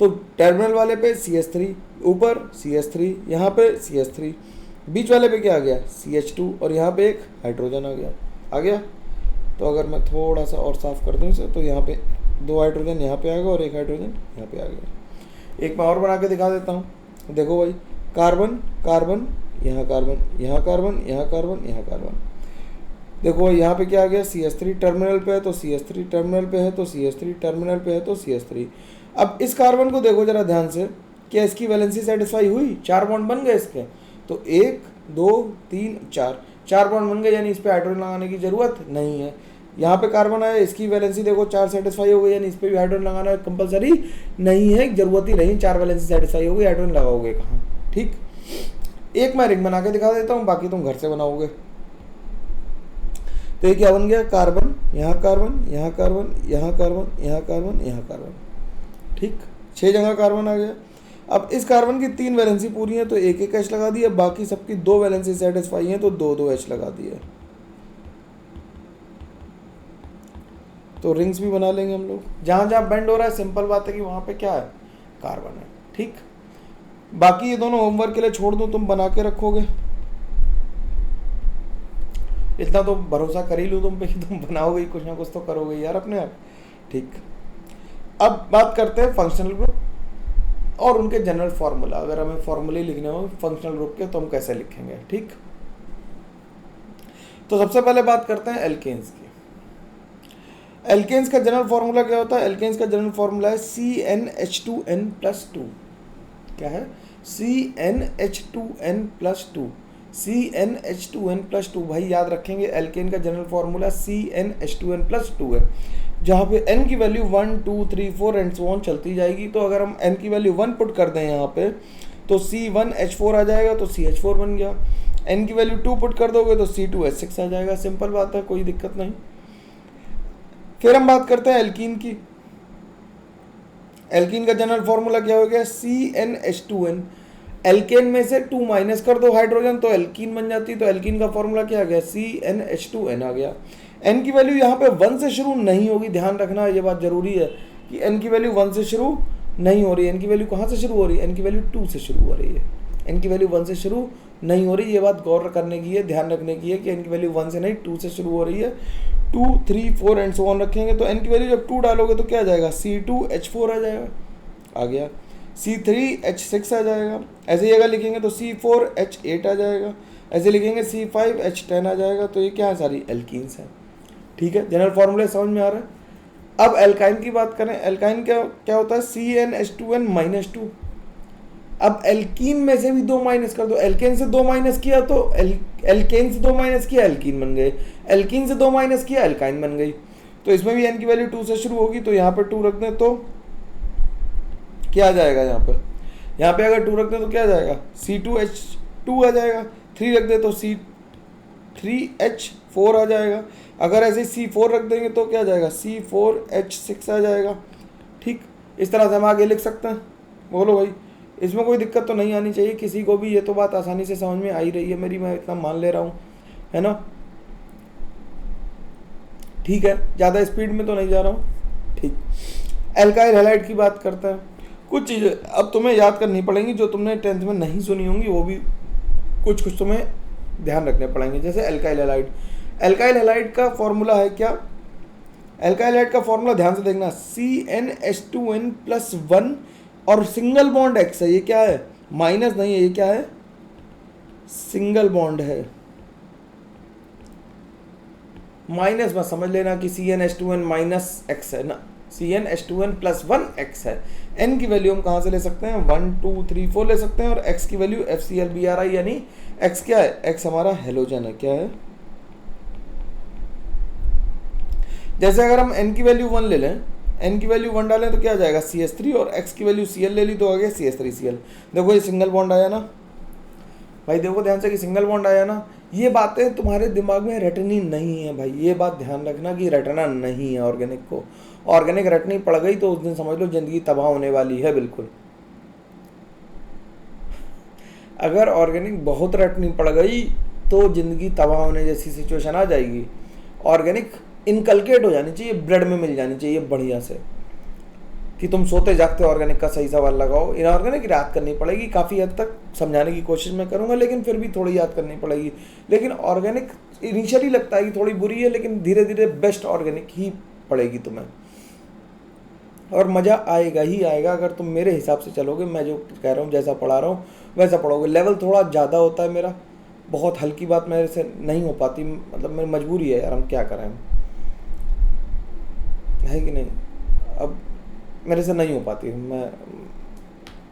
तो टर्मिनल वाले पे CH3, ऊपर CH3, यहाँ पे CH3, बीच वाले पे क्या आ गया CH2, और यहाँ पे एक हाइड्रोजन आ गया। तो अगर मैं थोड़ा सा और साफ कर दूँ इसे, तो यहाँ पे 2 हाइड्रोजन यहाँ पे आ गया और एक हाइड्रोजन यहाँ पे आ गया। एक मैं और बना के दिखा देता हूँ। देखो भाई, कार्बन कार्बन, यहाँ कार्बन, यहाँ कार्बन, यहाँ कार्बन, यहाँ कार्बन। देखो यहाँ पे क्या आ गया, CH3 टर्मिनल पे है तो CH3 टर्मिनल पे है तो CH3 टर्मिनल पे है तो CH3। अब इस कार्बन को देखो जरा ध्यान से, क्या इसकी वैलेंसी सेटिस्फाई हुई? 4 बॉन्ड बन गए इसके। तो 1 2 3 4 बॉन्ड बन गए, यानी इस पर हाइड्रोजन लगाने की जरूरत नहीं है। यहाँ पे कार्बन आया, इसकी वैलेंसी देखो 4 सेटिस्फाई हो गई, यानी इस पर भी हाइड्रोजन लगाना कंपलसरी नहीं है, जरूरत ही नहीं। 4 वैलेंसी सेटिस्फाई हो गई, हाइड्रोजन लगाओगे कहाँ? ठीक। एक मैं रिंग बना के दिखा देता हूँ, बाकी तुम घर से बनाओगे। तो ये क्या बन गया, कार्बन, यहाँ कार्बन, यहाँ कार्बन, यहाँ कार्बन, यहाँ कार्बन, यहाँ कार्बन। ठीक, 6 जगह कार्बन आ गया। अब इस कार्बन की 3 वैलेंसी पूरी है तो 1 H लगा दिया, बाकी सबकी 2 वैलेंसी सेटिस्फाई है तो 2 H लगा दिया। तो रिंग्स भी बना लेंगे हम लोग। जहाँ जहाँ बेंड हो रहा है, सिंपल बात है कि वहाँ पे क्या है, कार्बन है। ठीक, बाकी ये दोनों होमवर्क के लिए छोड़ दूँ, तुम बना के रखोगे, इतना तो भरोसा कर ही लूँ तुम पे कि तुम बनाओगे, कुछ ना कुछ तो करोगे यार अपने आप। ठीक, अब बात करते हैं फंक्शनल ग्रुप और उनके जनरल फार्मूला। अगर हमें फार्मूले लिखने हो फंक्शनल ग्रुप के तो हम कैसे लिखेंगे। ठीक, तो सबसे पहले बात करते हैं एल्केन्स की। एल्केन्स का जनरल फार्मूला क्या होता है? एल्केन्स का जनरल फार्मूला है CnH2n+2। क्या है? CnH2n+2। CnH2n+2 भाई याद रखेंगे, एल्केन का जनरल फार्मूला CnH2n+2 है, जहाँ पे n की वैल्यू 1 2 3 4 एंड सो ऑन चलती जाएगी। तो अगर हम n की वैल्यू 1 पुट कर दें यहाँ पे तो C1H4 आ जाएगा, तो CH4 बन गया। n की वैल्यू 2 पुट कर दोगे तो C2H6 आ जाएगा। सिंपल बात है, कोई दिक्कत नहीं। फिर हम बात करते हैं एल्कीन की। एल्कीन का जनरल फार्मूला क्या हो गया, CnH2n। एल्केन में से 2 माइनस कर दो हाइड्रोजन तो एल्कीन बन जाती है। तो एल्कीन का फॉर्मूला क्या आ गया, CnH2n आ गया। n की वैल्यू यहाँ पे 1 से शुरू नहीं होगी, ध्यान रखना, ये बात जरूरी है कि n की वैल्यू 1 से शुरू नहीं हो रही है। n की वैल्यू कहाँ से शुरू हो रही है, n की वैल्यू 2 से शुरू हो रही है। n की वैल्यू 1 से शुरू नहीं हो रही, ये बात गौर करने की है, ध्यान रखने की है कि n की वैल्यू 1 से नहीं 2 से शुरू हो रही है। 2 3 4 एंड सो ऑन रखेंगे तो n की वैल्यू जब 2 डालोगे तो क्या आ जाएगा, C2H4 आ जाएगा, आ गया। C3H6 आ जाएगा। ऐसे ही अगर लिखेंगे तो C4H8 आ जाएगा। ऐसे लिखेंगे C5H10 आ जाएगा। तो ये क्या है, सारी एल्कीन्स हैं। ठीक है, जनरल फॉर्मूले समझ में आ रहा है। अब एल्काइन की बात करें, एल्काइन क्या होता है, CnH2n-2। अब एल्कीन में से भी 2 माइनस कर दो, एल्केन से 2 माइनस किया तो एल्केन से 2 माइनस किया एल्कीन बन गए, एल्कीन से 2 माइनस किया एल्काइन बन गई। तो इसमें भी n की वैल्यू 2 से शुरू होगी, तो यहाँ पर 2 रख दें तो क्या आ जाएगा, यहाँ पे अगर 2 रख दें तो क्या आ जाएगा, C2H2 आ जाएगा। 3 रख दें तो C3H4 आ जाएगा। अगर ऐसे C4 रख देंगे तो क्या आ जाएगा, C4H6 आ जाएगा। ठीक, इस तरह से हम आगे लिख सकते हैं। बोलो भाई, इसमें कोई दिक्कत तो नहीं आनी चाहिए किसी को भी, ये तो बात आसानी से समझ में आ ही रही है मेरी, मैं इतना मान ले रहा हूँ, है ना। ठीक है, ज़्यादा स्पीड में तो नहीं जा रहा हूँ। ठीक, एल्काइल हैलाइड की बात करते हैं। कुछ चीज़ें अब तुम्हें याद करनी पड़ेंगी जो तुमने 10th में नहीं सुनी होंगी, वो भी कुछ तुम्हें ध्यान रखने पड़ेंगे। जैसे एल्काइल हैलाइड, एल्काइल हैलाइड का फॉर्मूला है क्या, एल्काइल हैलाइड का फॉर्मूला ध्यान से देखना, CnH2n+1 और सिंगल बॉन्ड X है। ये क्या है, माइनस नहीं है, ये क्या है, सिंगल बॉन्ड है। माइनस मत समझ लेना कि CnH2n-X है ना, CnH2n+1 X है। n की वैल्यू हम कहाँ से ले सकते हैं, 1 2 3 4 ले सकते हैं, और x की वैल्यू FClBr यानी x क्या है, x हमारा हेलोजन है। क्या है, जैसे अगर हम n की वैल्यू 1 ले लें, n की वैल्यू 1 डालें तो क्या आ जाएगा, CH3, और x की वैल्यू Cl ले ली तो आ गया CH3Cl। देखो ये सिंगल बॉन्ड आया ना भाई, देखो ध्यान से कि सिंगल बॉन्ड आया ना। ये बातें तुम्हारे दिमाग में रटनी नहीं है भाई, ये बात ध्यान रखना कि रटना नहीं है ऑर्गेनिक को। ऑर्गेनिक रटनी पड़ गई तो उस दिन समझ लो जिंदगी तबाह होने वाली है बिल्कुल। अगर ऑर्गेनिक बहुत रटनी पड़ गई तो ज़िंदगी तबाह होने जैसी सिचुएशन आ जाएगी। ऑर्गेनिक इनकलकेट हो जानी चाहिए, ब्लड में मिल जानी चाहिए बढ़िया से, कि तुम सोते जागते ऑर्गेनिक का सही सवाल लगाओ। इनऑर्गेनिक याद करनी पड़ेगी, काफ़ी हद तक समझाने की कोशिश मैं करूँगा, लेकिन फिर भी थोड़ी याद करनी पड़ेगी। लेकिन ऑर्गेनिक इनिशियली लगता है कि थोड़ी बुरी है, लेकिन धीरे धीरे बेस्ट ऑर्गेनिक ही पड़ेगी तुम्हें, और मज़ा आएगा ही आएगा अगर तुम मेरे हिसाब से चलोगे। मैं जो कह रहा हूँ, जैसा पढ़ा रहा हूँ वैसा पढ़ोगे। लेवल थोड़ा ज़्यादा होता है मेरा, बहुत हल्की बात मेरे से नहीं हो पाती, मतलब मेरी मजबूरी है यार, हम क्या करें, है कि नहीं। अब मेरे से नहीं हो पाती, मैं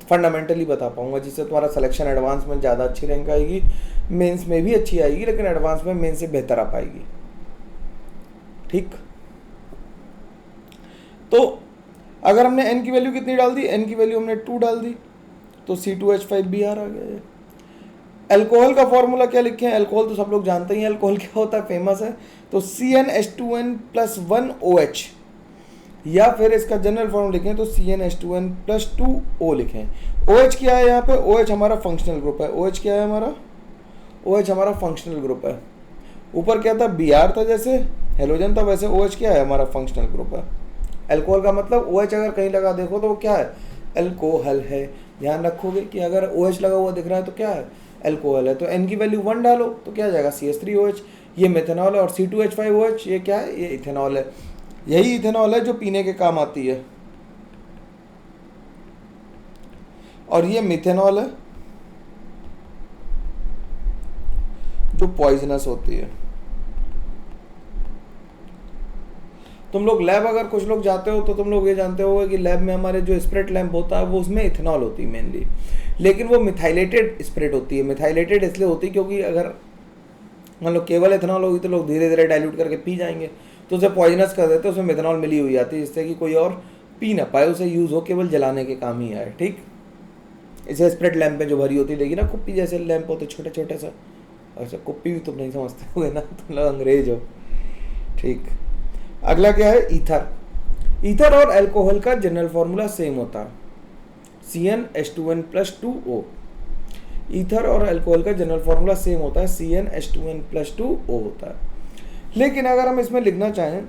फंडामेंटली बता पाऊंगा, जिससे तुम्हारा सिलेक्शन एडवांस में ज़्यादा अच्छी रैंक आएगी, मेंस में भी अच्छी आएगी, लेकिन एडवांस में मेंस से बेहतर आ पाएगी। ठीक, तो अगर हमने n की वैल्यू कितनी डाल दी, n की वैल्यू हमने 2 डाल दी, तो C2H5Br आ गया। अल्कोहल का फॉर्मूला क्या लिखे हैं, अल्कोहल तो सब लोग जानते ही हैं, अल्कोहल क्या होता है, फेमस है। तो CnH2n+1OH, या फिर इसका जनरल फॉर्म लिखें तो CnH2n+2O लिखें। OH क्या है यहाँ पे, OH हमारा फंक्शनल ग्रुप है। OH क्या है हमारा, OH हमारा फंक्शनल ग्रुप है। ऊपर क्या था, Br था, जैसे हेलोजन था, वैसे OH क्या है हमारा फंक्शनल ग्रुप है। अल्कोहल का मतलब OH अगर कहीं लगा देखो तो वो क्या है, अल्कोहल है। ध्यान रखोगे कि अगर OH लगा हुआ दिख रहा है तो क्या है, अल्कोहल है। तो n की वैल्यू 1 डालो तो क्या आ जाएगा, CH3OH, ये मेथनॉल है। और C2H5OH ये क्या है, ये इथेनॉल है। यही इथेनॉल है जो पीने के काम आती है, और ये मिथेनॉल है जो पॉइजनस होती है। तुम लोग लैब अगर कुछ लोग जाते हो तो तुम लोग ये जानते हो कि लैब में हमारे जो स्प्रिट लैम्प होता है वो उसमें इथेनॉल होती है मेनली, लेकिन वो मिथाइलेटेड स्प्रिट होती है। मिथाइलेटेड इसलिए होती है क्योंकि अगर मान लो केवल इथेनॉल होगी तो लोग धीरे धीरे डाइल्यूट करके पी जाएंगे, तो उसे पॉइजनस कर देते हैं, उसमें मिथेनॉल मिली हुई आती है, जिससे कि कोई और पी ना पाए, उसे यूज़ हो केवल जलाने के काम ही आए। ठीक, इसे स्प्रिट लैम्प में जो भरी होती है, देखिए ना कुप्पी जैसे लैम्प होते छोटे छोटे सा। अच्छा, कुप्पी भी तुम नहीं समझते हो ना, तुम लोग अंग्रेज हो। ठीक, अगला क्या है, ईथर। ईथर और अल्कोहल का जनरल फॉर्मूला सेम होता है, CnH2n+2O। ईथर और अल्कोहल का जनरल फॉर्मूला सेम होता है, CnH2n+2O होता है। लेकिन अगर हम इसमें लिखना चाहें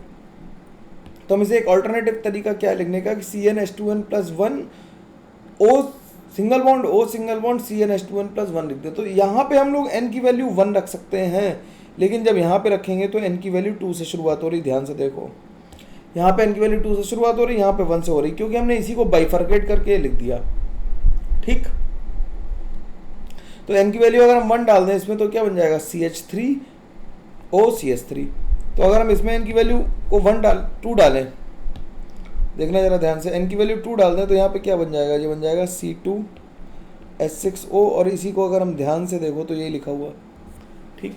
तो हम इसे एक ऑल्टरनेटिव तरीका क्या लिखने का, कि CnH2n+1O single bond, O single bond, CnH2n+1 लिख दे। तो यहाँ पे हम लोग n की वैल्यू 1 रख सकते हैं, लेकिन जब यहाँ पे रखेंगे तो n की वैल्यू 2 से शुरुआत हो रही। ध्यान से देखो, यहाँ पे n की वैल्यू 2 से शुरुआत हो रही, यहाँ पे 1 से हो रही, क्योंकि हमने इसी को बाइफर्केट करके लिख दिया। ठीक, तो n की वैल्यू अगर हम 1 डाल दें इसमें तो क्या बन जाएगा, CH3OCH3। तो अगर हम इसमें n की वैल्यू को 2 डालें, देखना जरा ध्यान से, n की वैल्यू 2 डाल दें तो यहाँ पे क्या बन जाएगा, ये बन जाएगा C2H6O, और इसी को अगर हम ध्यान से देखो तो ये लिखा हुआ। ठीक,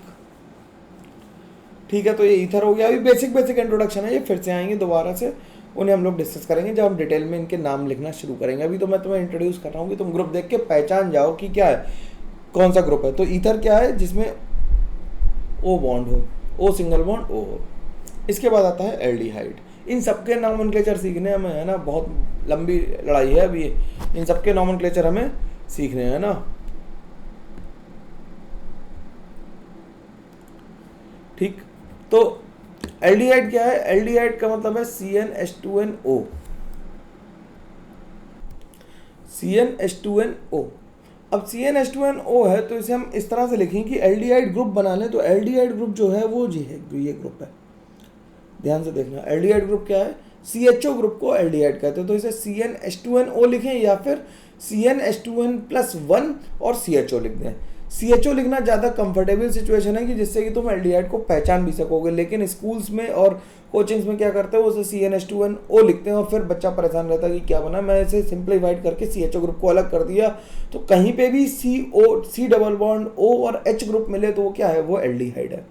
ठीक है, तो ये ईथर हो गया। अभी बेसिक इंट्रोडक्शन है, ये फिर से आएंगे दोबारा से, उन्हें हम लोग डिस्कस करेंगे जब हम डिटेल में इनके नाम लिखना शुरू करेंगे। अभी तो मैं तुम्हें इंट्रोड्यूस कर रहा हूँ कि तुम ग्रुप देख के पहचान जाओ कि क्या है, कौन सा ग्रुप है। तो ईथर क्या है, जिसमें O बॉन्ड हो, O सिंगल बॉन्ड O हो। इसके बाद आता है एल्डिहाइड। इन सबके नॉमेनक्लेचर सीखने हमें, है ना, बहुत लंबी लड़ाई है अभी, इन सबके नॉमेनक्लेचर हमें सीखने हैं ना। ठीक, तो एल्डिहाइड क्या है, एल्डिहाइड का मतलब है CnH2nO। CnH2nO, अब CnH2nO है तो इसे हम इस तरह से लिखें कि एल्डिहाइड ग्रुप बना लें। तो एल्डिहाइड ग्रुप जो है वो जी है, ये ग्रुप है, ध्यान से देखना। एल्डिहाइड ग्रुप क्या है, CHO ग्रुप को एल्डिहाइड कहते हैं। तो इसे CnH2nO लिखें या फिर CnH2n+1 और CHO लिख दें। CHO लिखना ज़्यादा कंफर्टेबल सिचुएशन है कि जिससे कि तुम एल्डिहाइड को पहचान भी सकोगे, लेकिन स्कूल्स में और कोचिंग्स में क्या करते हैं, उसे CnH2nO लिखते हैं और फिर बच्चा परेशान रहता है कि क्या बना। मैं इसे सिंप्लीफाइड करके CHO ग्रुप को अलग कर दिया, तो कहीं पे भी C डबल बॉन्ड O और H ग्रुप मिले तो वो क्या है, वो एल्डिहाइड है।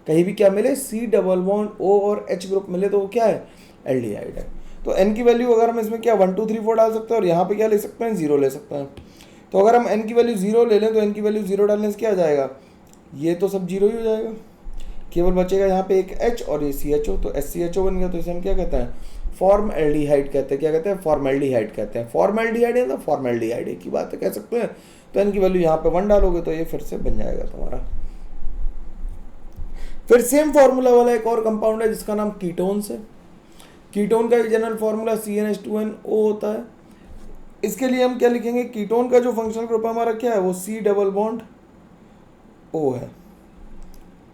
कहीं भी क्या मिले, C डबल बॉन्ड O और H ग्रुप मिले तो वो क्या है, एल्डिहाइड है। तो n की वैल्यू अगर हम इसमें क्या 1 2 3 4 डाल सकते हैं, और यहाँ पे क्या ले सकते हैं, 0 ले सकते हैं। तो अगर हम n की वैल्यू 0 ले लें तो n की वैल्यू 0 डालने से क्या आ जाएगा, ये तो सब 0 ही हो जाएगा, केवल बचेगा यहाँ पे एक H और ये CHO, तो SCHO बन गया। तो इसे हम क्या कहते हैं, फॉर्मल्डिहाइड कहते हैं। क्या कहते हैं? फॉर्मल्डिहाइड कहते हैं। फॉर्मल्डिहाइड है तो फॉर्मल्डिहाइड एक ही बात है, कह सकते हैं। तो एन की वैल्यू यहाँ पे 1 डालोगे तो ये फिर से बन जाएगा तुम्हारा। फिर सेम फॉर्मूला वाला एक और कंपाउंड है जिसका नाम कीटोन्स है। कीटोन का जनरल फॉर्मूला CnH2nO होता है। इसके लिए हम क्या लिखेंगे? कीटोन का जो फंक्शनल ग्रुप हमारा क्या है? वो C डबल बॉन्ड O है।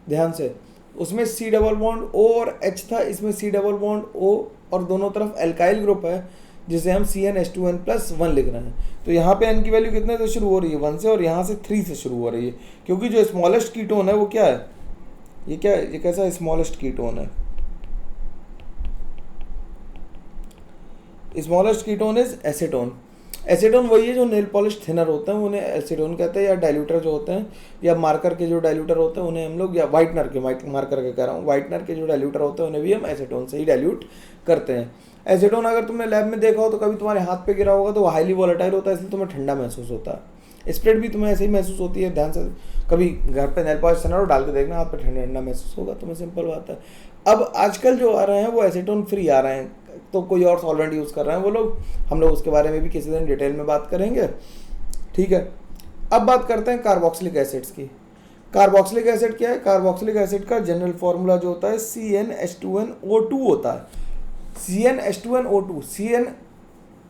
ध्यान से, उसमें C डबल बॉन्ड O और H था, इसमें C डबल बॉन्ड O और दोनों तरफ एल्काइल ग्रुप है जिसे हम CnH2n+1 लिख रहे हैं। तो यहाँ पे n की वैल्यू कितने से शुरू हो रही है? 1 से, और यहाँ से 3 से शुरू हो रही है, क्योंकि जो स्मॉलेस्ट कीटोन है वो क्या है? ये क्या है? ये कैसा स्मॉलेस्ट कीटोन है? Smallest ketone is acetone. Acetone वही है जो नेल पॉलिश थिनर होते हैं, उन्हें एसीटोन कहते हैं, या डाइल्यूटर जो होते हैं, या मार्कर के जो डाइल्यूटर होते हैं उन्हें हम लोग, या वाइटनर के, मार्कर के कह रहा हूँ, वाइटनर के जो डाइल्यूटर होते हैं उन्हें भी हम एसीटोन से ही डाइल्यूट करते हैं। एसीटोन अगर तुमने लैब में देखा हो तो कभी तुम्हारे हाथ पे गिरा होगा तो वो हाईली वॉलेटाइल होता है, इसलिए तुम्हें ठंडा महसूस होता है। स्प्रेड भी तुम्हें ऐसे ही महसूस होती है। ध्यान से कभी घर पे नेल पॉलिश थिनर डाल के देखना, हाथ पे ठंडा ठंडा महसूस होगा तुम्हें, सिंपल बात है। अब आजकल जो आ रहे हैं वो एसीटोन फ्री आ रहे हैं, तो कोई और सॉल्वेंट यूज़ कर रहे हैं वो लोग, हम लोग उसके बारे में भी किसी दिन डिटेल में बात करेंगे, ठीक है। अब बात करते हैं कार्बोक्सिलिक एसिड्स की। कार्बोक्सिलिक एसिड क्या है? कार्बोक्सिलिक एसिड का जनरल फॉर्मूला जो होता है CnH2nO2 होता है। CnH2nO2,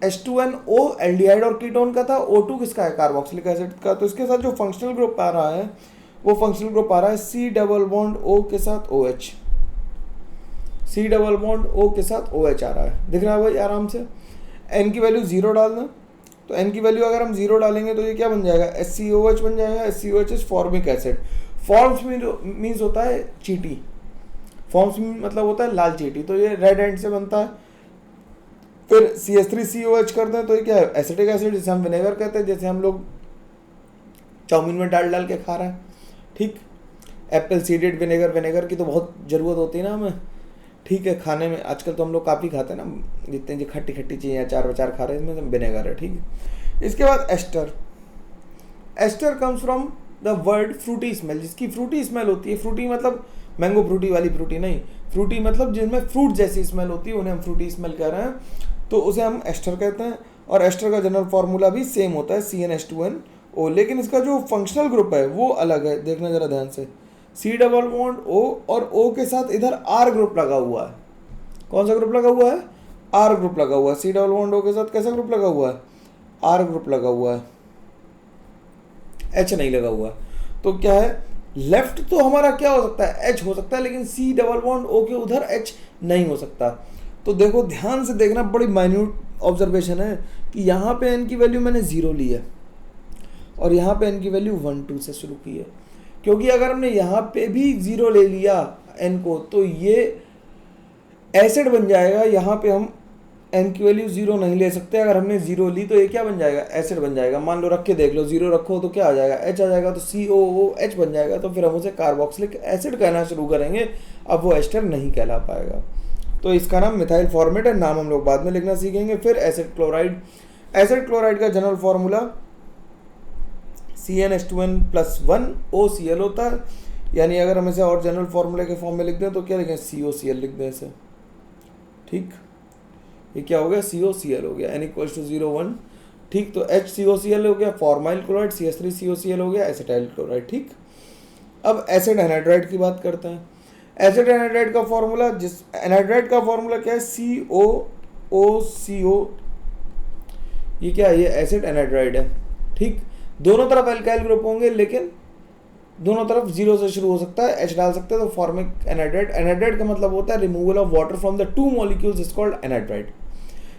CnH2nO एल्डिहाइड और कीटोन का था, O2 किसका है? कार्बोक्सिलिक एसिड का। तो इसके साथ जो फंक्शनल ग्रुप आ रहा है वो फंक्शनल ग्रुप आ रहा है C डबल बॉन्ड O के साथ OH। C double bond O के साथ OH आ रहा है, दिख रहा है भाई आराम से। N की वैल्यू 0 डालना, तो N की वैल्यू अगर हम 0 डालेंगे तो ये क्या बन जाएगा? SCOH बन जाएगा। SCOH is formic acid. Forms means होता है चीटी, फॉर्म्स मतलब होता है लाल चीटी, तो ये रेड एंड से बनता है। फिर CH3COH करते हैं तो ये क्या है? एसिटिक एसिड, जिसे हम विनेगर कहते हैं, जैसे हम लोग चाउमीन में डाल डाल के खा रहे हैं, ठीक। एप्पल सीडेड विनेगर, विनेगर की तो बहुत ज़रूरत होती है ना हमें, ठीक है, खाने में। आजकल तो हम लोग काफ़ी खाते हैं ना, जितने जो खट्टी खट्टी चीज़ें अचार वचार खा रहे हैं इसमें विनेगर है, ठीक है। इसके बाद ester. Ester comes from the word fruity smell, जिसकी फ्रूटी स्मेल होती है। फ्रूटी मतलब मैंगो फ्रूटी वाली फ्रूटी नहीं, फ्रूटी मतलब जिनमें फ्रूट जैसी स्मेल होती है उन्हें हम फ्रूटी स्मेल कह रहे हैं, तो उसे हम एस्टर कहते हैं। और एस्टर का जनरल फॉर्मूला भी सेम होता है CnH2nO, लेकिन इसका जो फंक्शनल ग्रुप है वो अलग है, देखना जरा ध्यान से। C डबल बॉन्ड O और O के साथ इधर R ग्रुप लगा हुआ है। कौन सा ग्रुप लगा हुआ है? R ग्रुप लगा हुआ है। C डबल बॉन्ड O के साथ कैसा ग्रुप लगा हुआ है? R ग्रुप लगा हुआ है, H नहीं लगा हुआ। तो क्या है? लेफ्ट तो हमारा क्या हो सकता है? H हो सकता है, लेकिन C डबल बॉन्ड O के उधर H नहीं हो सकता। तो देखो ध्यान से देखना, बड़ी माइन्यूट ऑब्जर्वेशन है कि यहाँ पे N की वैल्यू मैंने 0 ली है और यहाँ पे N की वैल्यू 1 2 से शुरू की है, क्योंकि अगर हमने यहाँ पे भी 0 ले लिया N को तो ये एसिड बन जाएगा। यहाँ पे हम N की वैल्यू 0 नहीं ले सकते, अगर हमने 0 ली तो ये क्या बन जाएगा? एसिड बन जाएगा। मान लो रख के देख लो, 0 रखो तो क्या आ जाएगा? H आ जाएगा, तो COOH बन जाएगा, तो फिर हम उसे कार्बोक्सिलिक एसिड कहना शुरू करेंगे। अब वो एस्टर नहीं कहला पाएगा, तो इसका नाम मिथाइल फॉर्मेट है। नाम हम लोग बाद में लिखना सीखेंगे। फिर एसिड क्लोराइड। एसिड क्लोराइड का जनरल फॉर्मूला CnH2n+1 OCl होता है, यानी अगर हम इसे और जनरल फॉर्मूले के फॉर्म में लिख दें तो क्या लिखें? COCl लिख दें इसे, ठीक। ये क्या हो गया? COCl हो गया। N = 0 1, ठीक। तो HCOCl हो गया फॉर्माइल क्लोराइड, CH3COCl हो गया एसिटाइल क्लोराइड, ठीक। अब एसिड एनहाइड्राइड की बात करते हैं। एसिड एनहाइड्राइड का फॉर्मूला, जिस एनहाइड्राइड का फॉर्मूला क्या है? COOCO। ये क्या है? ये एसिड एनहाइड्राइड है, ठीक। दोनों तरफ एल्काइल ग्रुप होंगे, लेकिन दोनों तरफ 0 से शुरू हो सकता है, H डाल सकते हैं, तो फॉर्मिक एनहाइड्राइड। एनहाइड्राइड का मतलब होता है removal of water from the 2 molecules is called anhydride.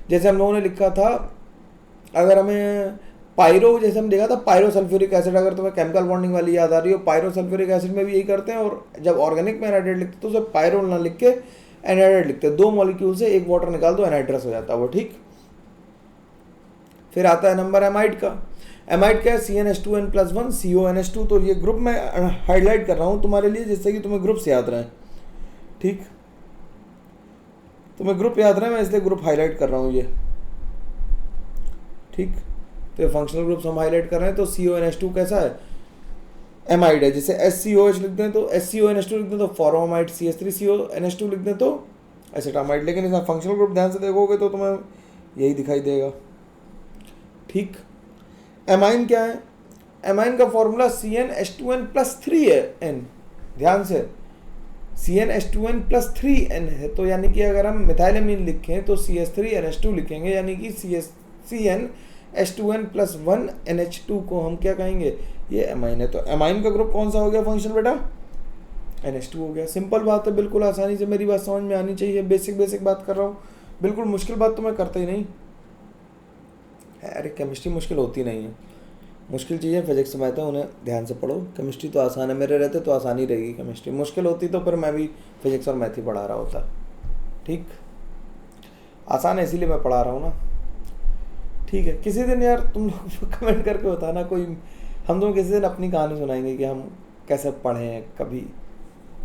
जैसे हम लोगों ने लिखा था, अगर हमें पायरो, जैसे हम देखा था पायरोसल्फ्यूरिक एसिड, अगर तुम्हें केमिकल बॉन्डिंग वाली याद आ रही हो, पायरोसल्फ्यूरिक एसिड में भी यही करते हैं, और जब ऑर्गेनिक में एनहाइड्राइड लिखते तो उसे पायरो ना लिख के एनहाइड्राइड लिखते हैं। 2 मॉलिक्यूल से एक वाटर निकाल दो, एनहाइड्रस हो जाता है वो, ठीक। फिर आता है नंबर एमाइड का। एमाइड क्या है? CnH2n+1 CONH2। तो ये ग्रुप मैं हाईलाइट कर रहा हूँ तुम्हारे लिए, जिससे कि तुम्हें ग्रुप्स याद रहें, ठीक। तुम्हें ग्रुप याद रहे, मैं इसलिए ग्रुप हाईलाइट कर रहा हूँ ये, ठीक। तो ये फंक्शनल ग्रुप्स हम हाईलाइट कर रहे हैं। तो CONH2 कैसा है? एमाइड है। जैसे SCOH लिख दें तो SCONH2 लिख दें तो फॉर्मामाइड, CH3CONH2 लिख दें तो एसिटामाइड। लेकिन इसका फंक्शनल ग्रुप ध्यान से देखोगे तो तुम्हें यही दिखाई देगा। ठीक, एमाइन क्या है? एमाइन का फॉर्मूला CnH2n+3 है N, ध्यान से CnH2n+3N है। तो यानी कि अगर हम मिथाइलएमीन लिखें तो CH3NH2 लिखेंगे, यानी कि CnH2n+1NH2 को हम क्या कहेंगे? ये एमाइन है। तो एमाइन का ग्रुप कौन सा हो गया फंक्शन बेटा? NH2 हो गया। सिंपल बात है, बिल्कुल आसानी से मेरी बात समझ में आनी चाहिए। बेसिक बात कर रहा हूँ, बिल्कुल मुश्किल बात तो मैं करता ही नहीं। अरे केमिस्ट्री मुश्किल होती नहीं है, मुश्किल चीज़ें फिजिक्स में आते हैं, उन्हें ध्यान से पढ़ो। केमिस्ट्री तो आसान है, मेरे रहते तो आसानी रहेगी। केमिस्ट्री मुश्किल होती तो फिर मैं भी फिजिक्स और मैथ ही पढ़ा रहा होता। ठीक, आसान है इसीलिए मैं पढ़ा रहा हूँ ना। ठीक है, किसी दिन यार तुम लोग कमेंट करके बताना, कोई हम तुम किसी दिन अपनी कहानी सुनाएंगे कि हम कैसे पढ़े हैं। कभी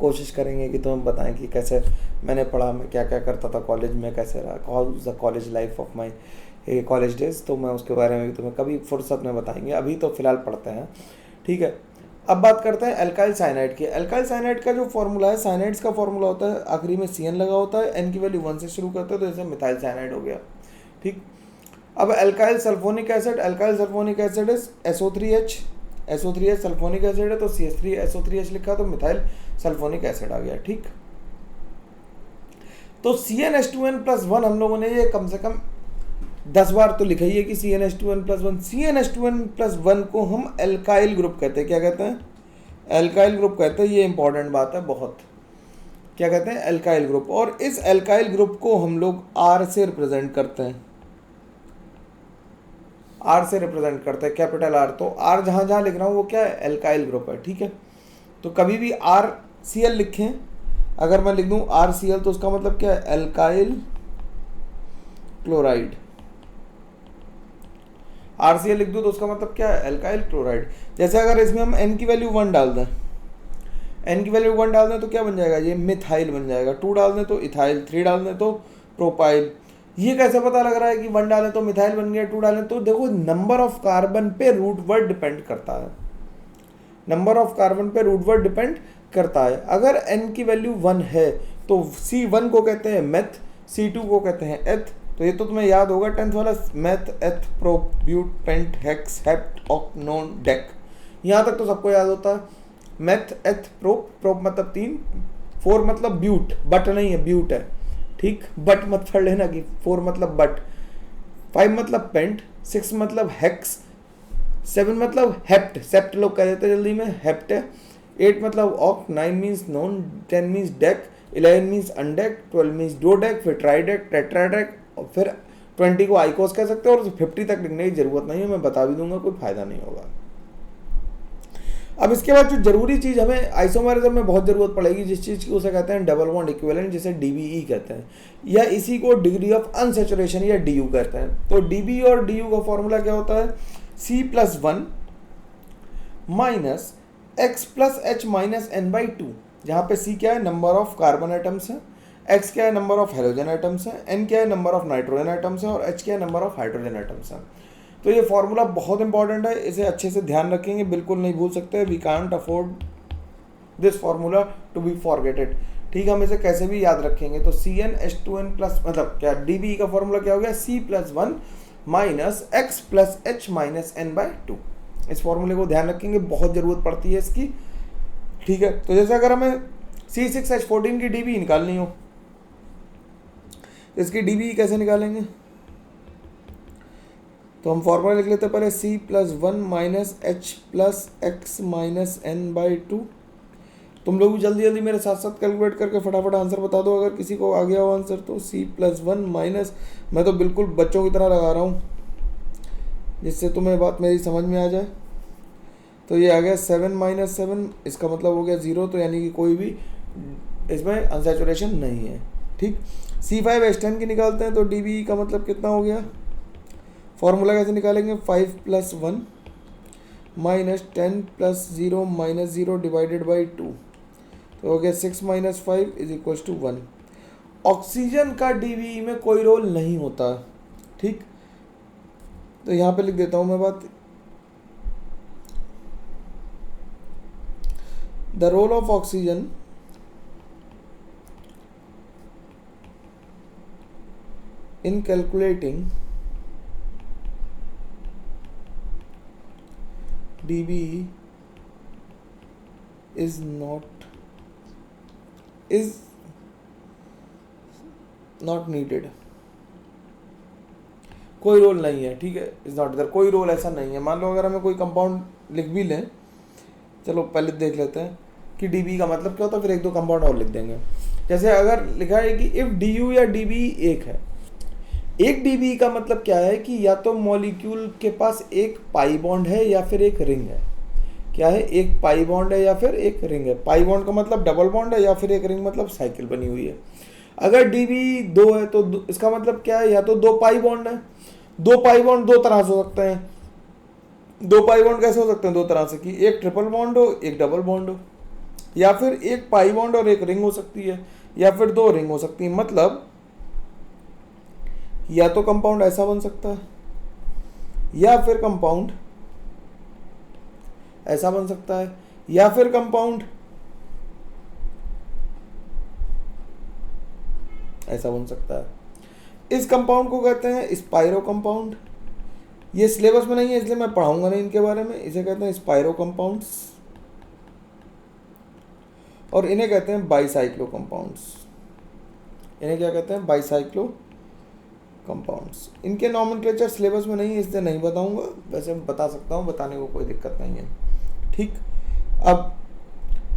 कोशिश करेंगे कि तुम्हें बताएं कि कैसे मैंने पढ़ा, मैं क्या क्या करता था कॉलेज में, कैसे रहा, how the college life of my college days. तो मैं उसके बारे में भी तुम्हें कभी फुर्सत में बताएंगे। अभी तो फिलहाल पढ़ते हैं। ठीक है, अब बात करते हैं एल्काइल साइनाइड की। एल्काइल साइनाइड का जो फॉर्मूला है, साइनाइड्स का फॉर्मूला होता है आखिरी में CN लगा होता है, N की वैल्यू 1 से शुरू करते हैं, तो जैसे मिथाइल साइनाइड हो गया। ठीक, अब alkyl sulphonic acid, alkyl sulphonic acid is SO3H, SO3H sulphonic acid है तो CH3SO3H लिखा तो मिथाइल सल्फोनिक एसिड आ गया। ठीक, तो CnH2n+1 हम लोगों ने ये कम से कम 10 बार तो लिखा ही है कि CnH2n+1। CnH2n+1 को हम एल्काइल ग्रुप कहते हैं। क्या कहते हैं? एल्काइल ग्रुप कहते हैं। ये इंपॉर्टेंट बात है बहुत। क्या कहते हैं? Alkyl group. और इस एल्काइल ग्रुप को हम लोग R से रिप्रेजेंट करते हैं, R से रिप्रेजेंट करते हैं, कैपिटल R। तो R जहाँ जहाँ लिख रहा हूँ वो क्या है? एल्काइल ग्रुप है। ठीक है, तो कभी भी RCl लिखें, अगर मैं लिख दूँ RCl तो उसका मतलब क्या है? Alkyl chloride. RCl लिख दूँ तो उसका मतलब क्या है? Alkyl chloride. जैसे अगर इसमें हम N की वैल्यू 1 डाल दें, N की वैल्यू 1 डाल दें तो क्या बन जाएगा? ये मिथाइल बन जाएगा। 2 डाल दें तो इथाइल, 3 डाल दें तो प्रोपाइल। ये कैसे पता लग रहा है कि 1 डालें तो मिथाइल बन गया, 2 डालें तो? देखो, नंबर ऑफ कार्बन पे रूट वर्ड डिपेंड करता है। नंबर ऑफ कार्बन पे रूट वर्ड डिपेंड करता है। अगर N की वैल्यू 1 है तो C1 को कहते हैं मेथ, C2 को कहते हैं एथ। तो ये तो तुम्हें याद होगा 10th वाला, meth, eth, prop, but, pent, hex, hept, oct, non, dec. यहाँ तक तो सबको याद होता है। मेथ, एथ, प्रोप, प्रोप मतलब 3, 4 मतलब ब्यूट, बट नहीं है, ब्यूट है। ठीक, बट मत पढ़ लेना कि 4 मतलब बट, 5 मतलब पेंट, 6 मतलब हेक्स, 7 मतलब हेप्ट, सेप्ट लोग कह देते जल्दी में, हेप्ट है। 8 मतलब oct, 9 means non, 10 means deck, 11 means अनडेक, 12 means डोडेक, फिर ट्राइडेक, टेट्राडेक, और फिर 20 को आइकोस कह सकते हो। और 50 तक लिखने की जरूरत नहीं है, मैं बता भी दूंगा, कोई फायदा नहीं होगा। अब इसके बाद जो जरूरी चीज़ हमें आइसोमेरिज्म में बहुत ज़रूरत पड़ेगी, जिस चीज़ की उसे कहते हैं डबल बॉन्ड इक्विवेलेंट, जिसे DBE कहते हैं, या इसी को डिग्री ऑफ अनसैचुरेशन या DU कहते हैं। तो DBE और DU का फॉर्मूला क्या होता है? C+1 माइनस X+H-N/2, जहाँ पे C क्या है? नंबर ऑफ कार्बन आइटम्स है, X क्या है? नंबर ऑफ हाइड्रोजन आइटम्स है, N क्या है? नंबर ऑफ नाइट्रोजन आइटम्स है, और H क्या है? नंबर ऑफ हाइड्रोजन आइटम्स है। तो ये फॉर्मूला बहुत इंपॉर्टेंट है, इसे अच्छे से ध्यान रखेंगे, बिल्कुल नहीं भूल सकते। We can't afford this formula to be forgetted. ठीक, हम इसे कैसे भी याद रखेंगे। तो CnH2n+ मतलब क्या, DBE का फॉर्मूला क्या हो गया? C+1 minus X+H-N/2। इस फॉर्मूले को ध्यान रखेंगे, बहुत ज़रूरत पड़ती है इसकी। ठीक है, तो जैसे अगर हमें C6H14 की DBE निकालनी हो, इसकी DBE कैसे निकालेंगे? तो हम फॉर्मूला लिख लेते हैं पहले, C+1 माइनस H+X-N/2। तुम लोग भी जल्दी जल्दी मेरे साथ साथ कैलकुलेट करके फटाफट आंसर बता दो, अगर किसी को आ गया हो आंसर तो। C+1 माइनस, मैं तो बिल्कुल बच्चों की तरह लगा रहा हूँ जिससे तुम्हें बात मेरी समझ में आ जाए। तो ये आ गया 7 माइनस 7, इसका मतलब हो गया 0, तो यानी कि कोई भी इसमें अनसैचुरेशन नहीं है। ठीक, C5H10 की निकालते हैं तो DBE का मतलब कितना हो गया? फॉर्मूला कैसे निकालेंगे? 5+1 माइनस 10+0 माइनस 0 डिवाइडेड बाई 2, तो हो गया 6 minus 5 is equal to 1। Oxygen का DBE में कोई रोल नहीं होता। ठीक, तो यहाँ पे लिख देता हूँ मैं बात। The role of oxygen in calculating dB is not needed, कोई रोल नहीं है, ठीक है, इज नॉट देयर, कोई रोल ऐसा नहीं है। मान लो अगर हमें कोई कंपाउंड लिख भी लें, चलो पहले देख लेते हैं कि डीबी का मतलब क्या होता है, फिर एक दो कंपाउंड और लिख देंगे। जैसे अगर लिखा है कि इफ डी यू या डीबी एक है, एक डीबी का मतलब क्या है कि या तो मॉलिक्यूल के पास एक पाई बॉन्ड है या फिर एक रिंग है। क्या है, एक पाई बॉन्ड है या फिर एक रिंग है। पाई बॉन्ड का मतलब डबल बॉन्ड है, या फिर एक रिंग मतलब साइकिल बनी हुई है। अगर डीबी दो है तो इसका मतलब क्या है, या तो दो पाई बॉन्ड है। दो पाई बॉन्ड दो तरह से हो सकते हैं। दो पाई बॉन्ड कैसे हो सकते हैं, दो तरह से, कि एक ट्रिपल बॉन्ड हो, एक डबल बॉन्ड हो, या फिर एक पाई बॉन्ड और एक रिंग हो सकती है, या फिर दो रिंग हो सकती है। मतलब या तो कंपाउंड ऐसा बन सकता है, या फिर कंपाउंड ऐसा बन सकता है, या फिर कंपाउंड ऐसा बन सकता है। इस कंपाउंड को कहते हैं स्पाइरो कंपाउंड। ये सिलेबस में नहीं है इसलिए मैं पढ़ाऊंगा नहीं इनके बारे में। इसे कहते हैं स्पाइरो कंपाउंड्स, और इन्हें कहते हैं बाईसाइक्लो कंपाउंड्स। इन्हें क्या कहते हैं, बाईसाइक्लो कंपाउंड्स। इनके नॉमेनक्लेचर सिलेबस में नहीं है इसलिए नहीं बताऊंगा, वैसे मैं बता सकता हूँ, बताने को कोई दिक्कत नहीं है, ठीक। अब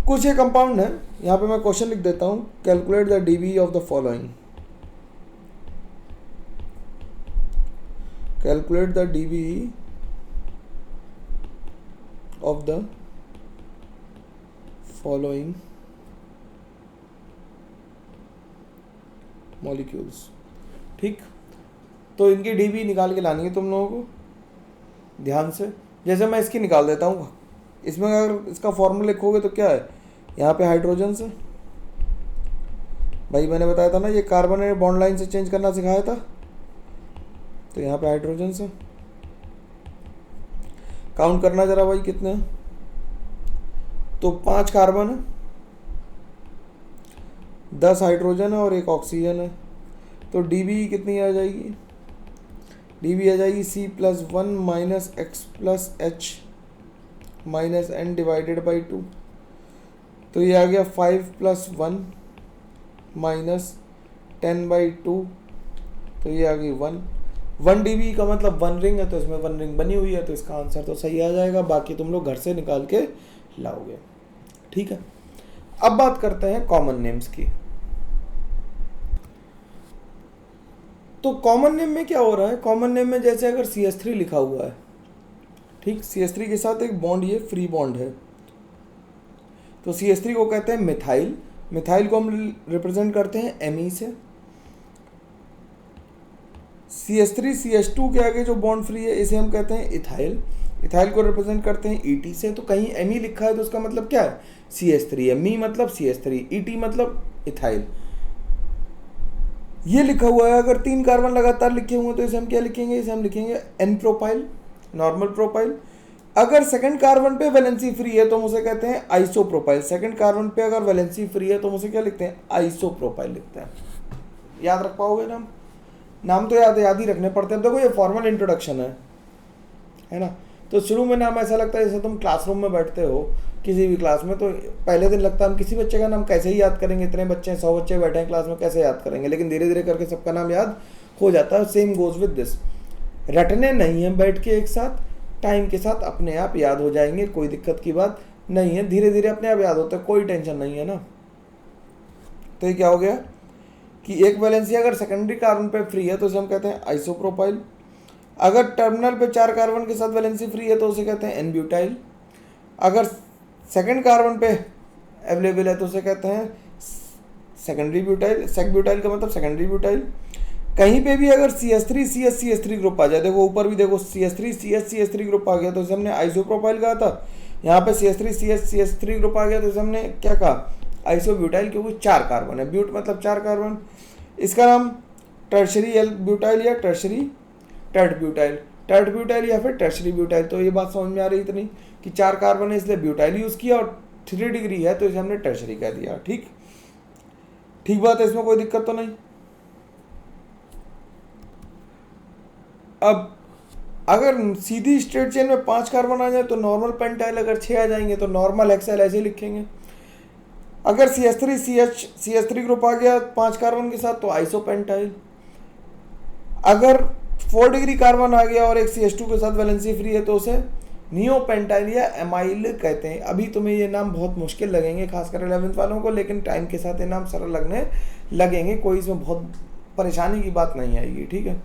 कुछ ये कंपाउंड है, यहाँ पे मैं क्वेश्चन लिख देता हूँ, calculate the dB of the following. Calculate the dB of the following molecules, ठीक। तो इनकी डीबी निकाल के लानी है तुम लोगों को ध्यान से। जैसे मैं इसकी निकाल देता हूँ, इसमें अगर इसका फॉर्मूला लिखोगे तो क्या है, यहाँ पे हाइड्रोजन से, भाई मैंने बताया था ना ये कार्बन ने बॉन्ड लाइन से चेंज करना सिखाया था, तो यहाँ पे हाइड्रोजन से काउंट करना जरा भाई कितने, तो 5 कार्बन है, 10 हाइड्रोजन है और 1 ऑक्सीजन है। तो डीबी कितनी आ जाएगी, डीबी आ जाएगी C+1 minus X plus H minus N divided by 2। तो ये आ गया 5+1 माइनस 10/2, तो ये आ गई 1 डीबी का मतलब 1 रिंग है, तो इसमें 1 रिंग बनी हुई है, तो इसका आंसर तो सही आ जाएगा। बाकी तुम लोग घर से निकाल के लाओगे, ठीक है। अब बात करते हैं कॉमन नेम्स की। तो कॉमन नेम में क्या हो रहा है, कॉमन नेम में जैसे अगर CH3 लिखा हुआ है, ठीक, CH3 के साथ एक बॉन्ड, ये फ्री बॉन्ड है, तो CH3 को कहते हैं मिथाइल। मिथाइल को हम रिप्रेजेंट करते हैं Me से। CH3 CH2 के आगे जो बॉन्ड फ्री है इसे हम कहते हैं इथाइल। इथाइल को रिप्रेजेंट करते हैं Et से। तो कहीं Me लिखा है तो उसका मतलब क्या है, CH3 है, मी मतलब CH3, Et मतलब इथाइल। ये लिखा हुआ है, अगर 3 कार्बन लगातार लिखे हुए तो इसे हम क्या लिखेंगे, इसे हम लिखेंगे N प्रोपाइल, नॉर्मल प्रोपाइल। अगर सेकंड कार्बन पे वैलेंसी फ्री है तो हम उसे कहते हैं आइसोप्रोपाइल। सेकंड कार्बन पे अगर वैलेंसी फ्री है तो हम उसे क्या लिखते हैं, आइसोप्रोपाइल लिखते हैं। याद रख पाओगे नाम, नाम तो याद ही रखने पड़ते हैं। देखो ये फॉर्मल इंट्रोडक्शन है ना। तो शुरू में नाम ऐसा लगता है जैसे तुम क्लासरूम में बैठते हो किसी भी क्लास में, तो पहले दिन लगता है हम किसी बच्चे का नाम कैसे ही याद करेंगे, इतने बच्चे 100 बच्चे बैठे हैं क्लास में, कैसे याद करेंगे। लेकिन धीरे धीरे करके सबका नाम याद हो जाता है। सेम गोज विद दिस, रटने नहीं है बैठ के एक साथ, टाइम के साथ अपने आप याद हो जाएंगे, कोई दिक्कत की बात नहीं है। धीरे धीरे अपने आप याद होता है, कोई टेंशन नहीं है ना। तो ये क्या हो गया कि एक वैलेंसी अगर सेकेंडरी कार्बन पे फ्री है तो उसे हम कहते हैं आइसोप्रोपाइल। अगर टर्मिनल पे 4 कार्बन के साथ वैलेंसी फ्री है तो उसे कहते हैं एन ब्यूटाइल। अगर सेकंड कार्बन पे अवेलेबल है तो उसे कहते हैं सेकेंडरी ब्यूटाइल। सेक ब्यूटाइल का मतलब सेकेंडरी ब्यूटाइल। कहीं पे भी अगर CH3 CH3 ग्रुप आ जाए, देखो ऊपर भी देखो CH3 CH3 ग्रुप आ गया तो इसे हमने आइसोप्रोपाइल कहा था। यहाँ पे CH3 CH3 ग्रुप आ गया तो इसे हमने क्या कहा, आइसोब्यूटाइल, क्योंकि 4 कार्बन है। ब्यूट मतलब 4 कार्बन। इसका नाम टर्शरी एल ब्यूटाइल या टर्शरी टर्ट ब्यूटाइल या फिर टर्शरी ब्यूटाइल। तो ये बात समझ में आ रही इतनी कि 4 कार्बन है इसलिए ब्यूटाइल यूज़ किया, और 3 डिग्री है तो इसे हमने टर्शरी कह दिया। ठीक बात है, इसमें कोई दिक्कत तो नहीं। अब अगर सीधी स्ट्रेट चेन में 5 कार्बन आ जाए तो नॉर्मल पेंटाइल, अगर 6 आ जाएंगे तो नॉर्मल हेक्साइल ऐसे लिखेंगे। अगर CH3 CH3 ग्रुप आ गया 5 कार्बन के साथ तो आइसो पेंटाइल। अगर 4 डिग्री कार्बन आ गया और एक CH2 के साथ वैलेंसी फ्री है तो उसे नियो पेंटाइल या एमाइल कहते हैं। अभी तुम्हें ये नाम बहुत मुश्किल लगेंगे खासकर 11th वालों को, लेकिन टाइम के साथ ये नाम सरल लगने लगेंगे, कोई इसमें बहुत परेशानी की बात नहीं आएगी, ठीक है।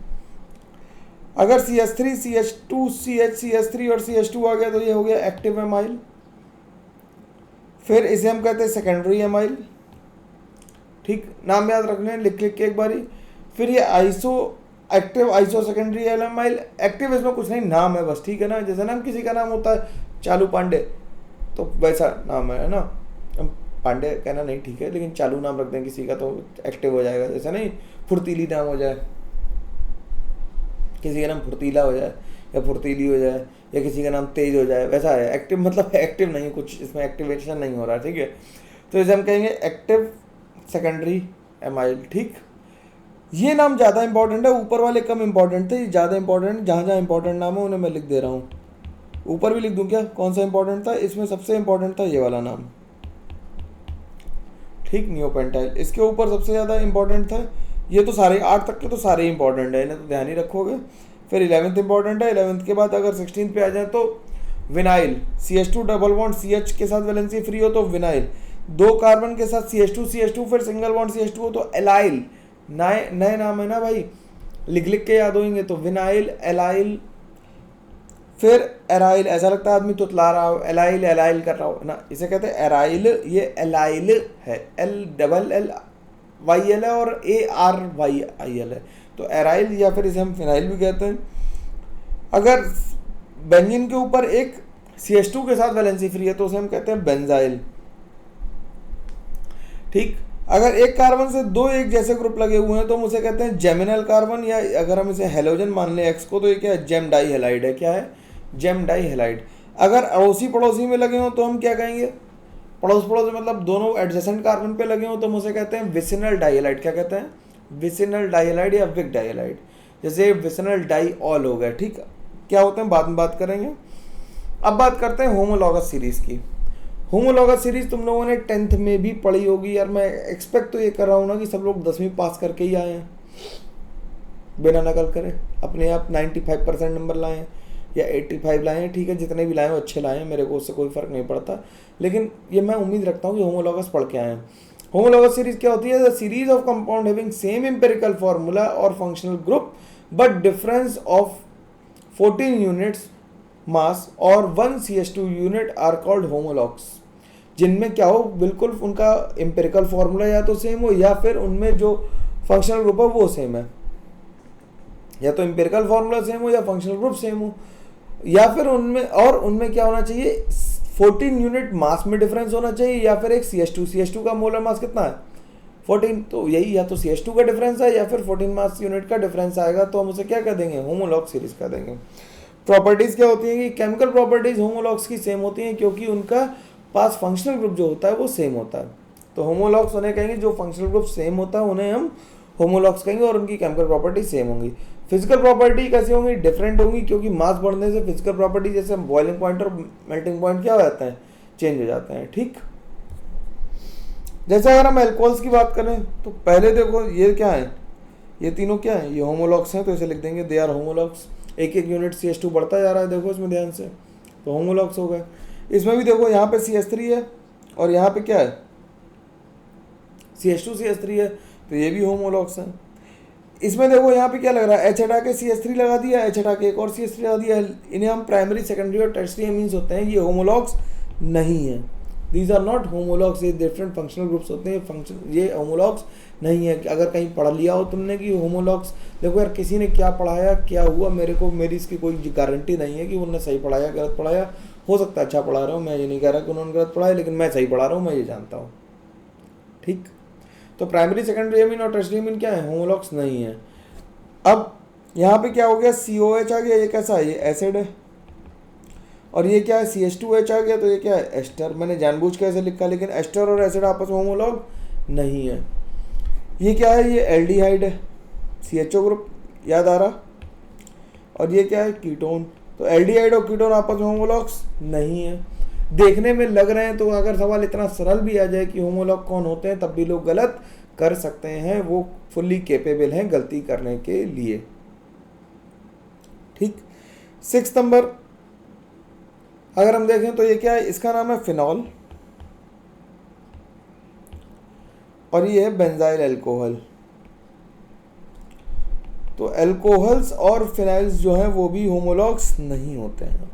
अगर CH3 CH2 CH3 और CH2 आ गया तो ये हो गया एक्टिव एमाइल। फिर इसे हम कहते हैं सेकेंडरी एमाइल, ठीक, नाम याद रखने लिख के एक बारी। फिर ये active iso secondary amyl. Active इसमें कुछ नहीं, नाम है बस, ठीक है ना। जैसे नाम किसी का नाम होता है चालू पांडे, तो वैसा नाम है ना, पांडे कहना नहीं ठीक है, लेकिन चालू नाम रख दें किसी का तो एक्टिव हो जाएगा। जैसे नहीं फुर्तीली नाम हो जाए, किसी का नाम फुर्तीला हो जाए या फुर्तीली हो जाए, या किसी का नाम तेज हो जाए, वैसा है। एक्टिव मतलब एक्टिव नहीं, कुछ इसमें एक्टिवेशन नहीं हो रहा, ठीक है। तो इसे हम कहेंगे एक्टिव सेकेंडरी एमाइल, ठीक। ये नाम ज़्यादा इंपॉर्टेंट है, ऊपर वाले कम इंपॉर्टेंट थे, ये ज़्यादा इंपॉर्टेंट। जहाँ जहाँ इंपॉर्टेंट नाम है उन्हें मैं लिख दे रहा हूँ। ऊपर भी लिख दूँ क्या कौन सा इंपॉर्टेंट था? इसमें सबसे इंपॉर्टेंट था ये वाला नाम, ठीक, नियोपेंटाइल। इसके ऊपर सबसे ज़्यादा इंपॉर्टेंट था ये, तो सारे 8 तक के तो सारे इंपॉर्टेंट है, इन्हें तो ध्यान ही रखोगे। फिर 11th इंपॉर्टेंट है, 11th के बाद अगर 16th पे आ जाए तो vinyl, CH2 double bond CH के साथ वैलेंसी फ्री हो तो विनाइल। 2 कार्बन के साथ CH2 फिर सिंगल बॉन्ड CH2 हो तो एलाइल। नए नाम है ना भाई, लिख के याद होंगे तो विनाइल, एलाइल, फिर एराइल। ऐसा लगता है आदमी तुतला रहा हो, एलाइल कर रहा हो ना, इसे कहते हैं एराइल। ये एलाइल है, LLYL है और ARYIL है, तो एराइल, या फिर इसे हम फिनाइल भी कहते हैं। अगर बेंजीन के ऊपर एक CH2 के साथ वैलेंसी फ्री है तो उसे हम कहते हैं बेंजाइल, ठीक। अगर एक कार्बन से 2 एक जैसे ग्रुप लगे हुए हैं तो हम उसे कहते हैं जेमिनल कार्बन, या अगर हम इसे हेलोजन मान लें X को तो ये क्या है? जेम डाई हेलाइड है। क्या है? Gem di halide. अगर अड़ोसी पड़ोसी में लगे हों तो हम क्या कहेंगे? पड़ोस मतलब दोनों एडजेसेंट कार्बन पे लगे हों तो हम उसे कहते हैं विसिनल डाइहेलाइड। क्या कहते हैं? विसिनल डाइहेलाइड या विक डाइहेलाइड। जैसे विसिनल डाइऑल हो गया, ठीक। क्या होते हैं बाद में बात करेंगे। अब बात करते हैं होमोलॉगस सीरीज की। होमोलॉगस सीरीज तुम लोगों ने 10th में भी पढ़ी होगी यार, मैं एक्सपेक्ट तो ये कर रहा हूँ ना कि सब लोग 10वीं पास करके ही आए हैं, बिना नकल करें, अपने आप 95% नंबर लाए हैं या 85 लाए हैं, ठीक है, जितने भी लाए हैं अच्छे लाए हैं, मेरे को उससे कोई फ़र्क नहीं पड़ता, लेकिन ये मैं उम्मीद रखता हूँ कि होमोलॉगस पढ़ के आए हैं। होमोलॉगस सीरीज क्या होती है? The series of compound having same empirical formula और functional group but difference of 14 units mass और 1 CH2 unit are called homologs. जिनमें क्या हो, बिल्कुल उनका एम्पिरिकल फार्मूला या तो सेम हो या फिर उनमें जो फंक्शनल ग्रुप है वो सेम है, या तो एम्पिरिकल फार्मूला सेम हो या फंक्शनल ग्रुप सेम हो, या फिर उनमें क्या होना चाहिए? 14 यूनिट मास में डिफरेंस होना चाहिए, या फिर एक CH2 का मोलर मास कितना है? 14। तो यही या तो CH2 का डिफरेंस है या फिर 14 मास यूनिट का डिफरेंस आएगा, तो हम उसे क्या कह देंगे? होमोलॉग सीरीज कह देंगे। प्रॉपर्टीज़ क्या होती हैं कि केमिकल प्रॉपर्टीज़ होमोलॉग्स की सेम होती हैं क्योंकि उनका पास फंक्शनल ग्रुप जो होता है वो सेम होता है। तो होमोलॉग्स उन्हें कहेंगे जो फंक्शनल ग्रुप सेम होता है, उन्हें हम होमोलॉग्स कहेंगे और उनकी केमिकल प्रॉपर्टी सेम होंगी। फिजिकल प्रॉपर्टी कैसी होंगी? डिफरेंट होंगी, क्योंकि मास बढ़ने से फिजिकल प्रॉपर्टी जैसे बॉइलिंग पॉइंट और मेल्टिंग पॉइंट क्या हो जाते हैं? चेंज हो जाते हैं, ठीक। जैसे अगर हम एल्कोहल्स की बात करें तो पहले देखो ये क्या है? ये तीनों क्या है? ये होमोलॉग्स हैं, तो इसे लिख देंगे दे आर होमोलॉग्स। एक यूनिट CH2 बढ़ता जा रहा है, देखो इसमें ध्यान से, तो होमोलॉग्स हो गए। इसमें भी देखो यहाँ पे CH3 है और यहाँ पे क्या है? CH3 है, तो ये भी होमोलॉग्स हैं। इसमें देखो यहाँ पे क्या लग रहा है? H हटा के CH3 लगा दिया, H हटा के एक और CH3 लगा दिया। इन्हें हम प्राइमरी, सेकेंडरी और टर्शियरी एमीन्स होते हैं, ये होमोलॉग्स नहीं है। दीज आर नॉट होमोलॉग्स, ये डिफरेंट फंक्शनल ग्रुप्स होते हैं। ये होमोलॉग्स नहीं है। अगर कहीं पढ़ लिया हो तुमने कि होमोलॉग्स, देखो यार किसी ने क्या पढ़ाया क्या हुआ, मेरी इसकी कोई गारंटी नहीं है कि उन्होंने सही पढ़ाया गलत पढ़ाया। हो सकता है अच्छा पढ़ा रहा हूँ, मैं ये नहीं कह रहा कि उन्होंने गलत पढ़ाया, लेकिन मैं सही पढ़ा रहा हूँ, मैं ये जानता हूँ, ठीक। तो प्राइमरी, सेकेंडरी एमीन और टर्शियरी एमीन क्या है? होमोलॉग्स नहीं है। अब यहाँ पे क्या हो गया? COH आ गया, ये कैसा है? ये एसिड है। और ये क्या है? CH2H आ गया, तो ये क्या है? एस्टर। मैंने जानबूझ के ऐसे लिखा, लेकिन एस्टर और एसिड आपस में होमोलॉग नहीं है। ये क्या है? ये एल्डिहाइड है, CHO ग्रुप, याद आ रहा? और ये क्या है, कीटोन। तो एल्डिहाइड और कीटोन आपस में होमोलॉग्स नहीं है। देखने में लग रहे हैं, तो अगर सवाल इतना सरल भी आ जाए कि होमोलॉग कौन होते हैं, तब भी लोग गलत कर सकते हैं। वो फुल्ली केपेबल हैं गलती करने के लिए। ठीक। 6 नंबर अगर हम देखें तो ये क्या है, इसका नाम है फिनॉल और ये है बेंजाइल अल्कोहल। तो अल्कोहल्स और फिनाइल्स जो हैं वो भी होमोलॉग्स नहीं होते हैं।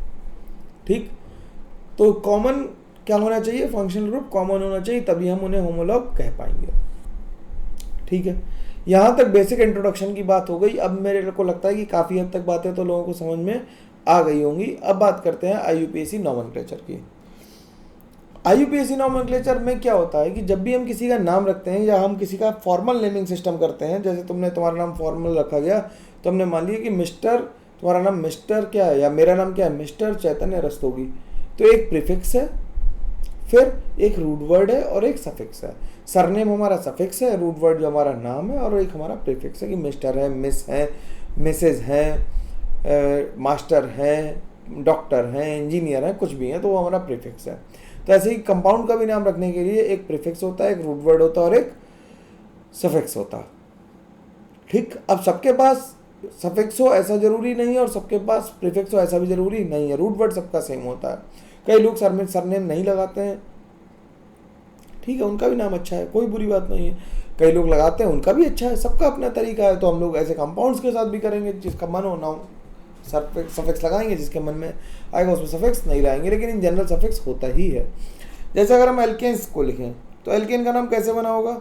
ठीक। तो कॉमन क्या होना चाहिए, फंक्शनल ग्रुप कॉमन होना चाहिए, तभी हम उन्हें होमोलॉग कह पाएंगे। ठीक है, यहाँ तक बेसिक इंट्रोडक्शन की बात हो गई। अब मेरे को लगता है कि काफ़ी हद तक बातें तो लोगों को समझ में आ गई होंगी। अब बात करते हैं IUPAC नॉमेनक्लेचर की। IUPAC नॉमेनक्लेचर में क्या होता है कि जब भी हम किसी का नाम रखते हैं या हम किसी का फॉर्मल नेमिंग सिस्टम करते हैं, जैसे तुम्हारा नाम फॉर्मल रखा गया, तो हमने मान लिया कि मिस्टर, तुम्हारा नाम मिस्टर क्या है या मेरा नाम क्या है, मिस्टर चैतन्य रस्तोगी। तो एक प्रीफिक्स है, फिर एक रूट वर्ड है और एक सफिक्स है। सरनेम हमारा सफिक्स है, रूट वर्ड जो हमारा नाम है, और एक हमारा प्रीफिक्स है कि मिस्टर है, मिस है, मिसेज है, मास्टर है, डॉक्टर है, इंजीनियर है, कुछ भी है, तो वो हमारा प्रीफिक्स है। तो ऐसे ही कंपाउंड का भी नाम रखने के लिए एक प्रीफिक्स होता है, एक रूट वर्ड होता है और एक सफिक्स होता है। ठीक। अब सबके पास सफिक्स हो ऐसा जरूरी नहीं है और सबके पास प्रीफिक्स हो ऐसा भी जरूरी नहीं है। रूट वर्ड सबका सेम होता है। कई लोग सरनेम नहीं लगाते हैं, ठीक है, उनका भी नाम अच्छा है, कोई बुरी बात नहीं है। कई लोग लगाते हैं, उनका भी अच्छा है, सबका अपना तरीका है। तो हम लोग ऐसे कंपाउंड्स के साथ भी करेंगे, जिसका मन हो नाम सफिक्स लगाएंगे, जिसके मन में आएगा उसमें सफिक्स नहीं लगाएंगे, लेकिन इन जनरल सफिक्स होता ही है। जैसे अगर हम एल्केन्स को लिखें तो एल्केन का नाम कैसे बना होगा,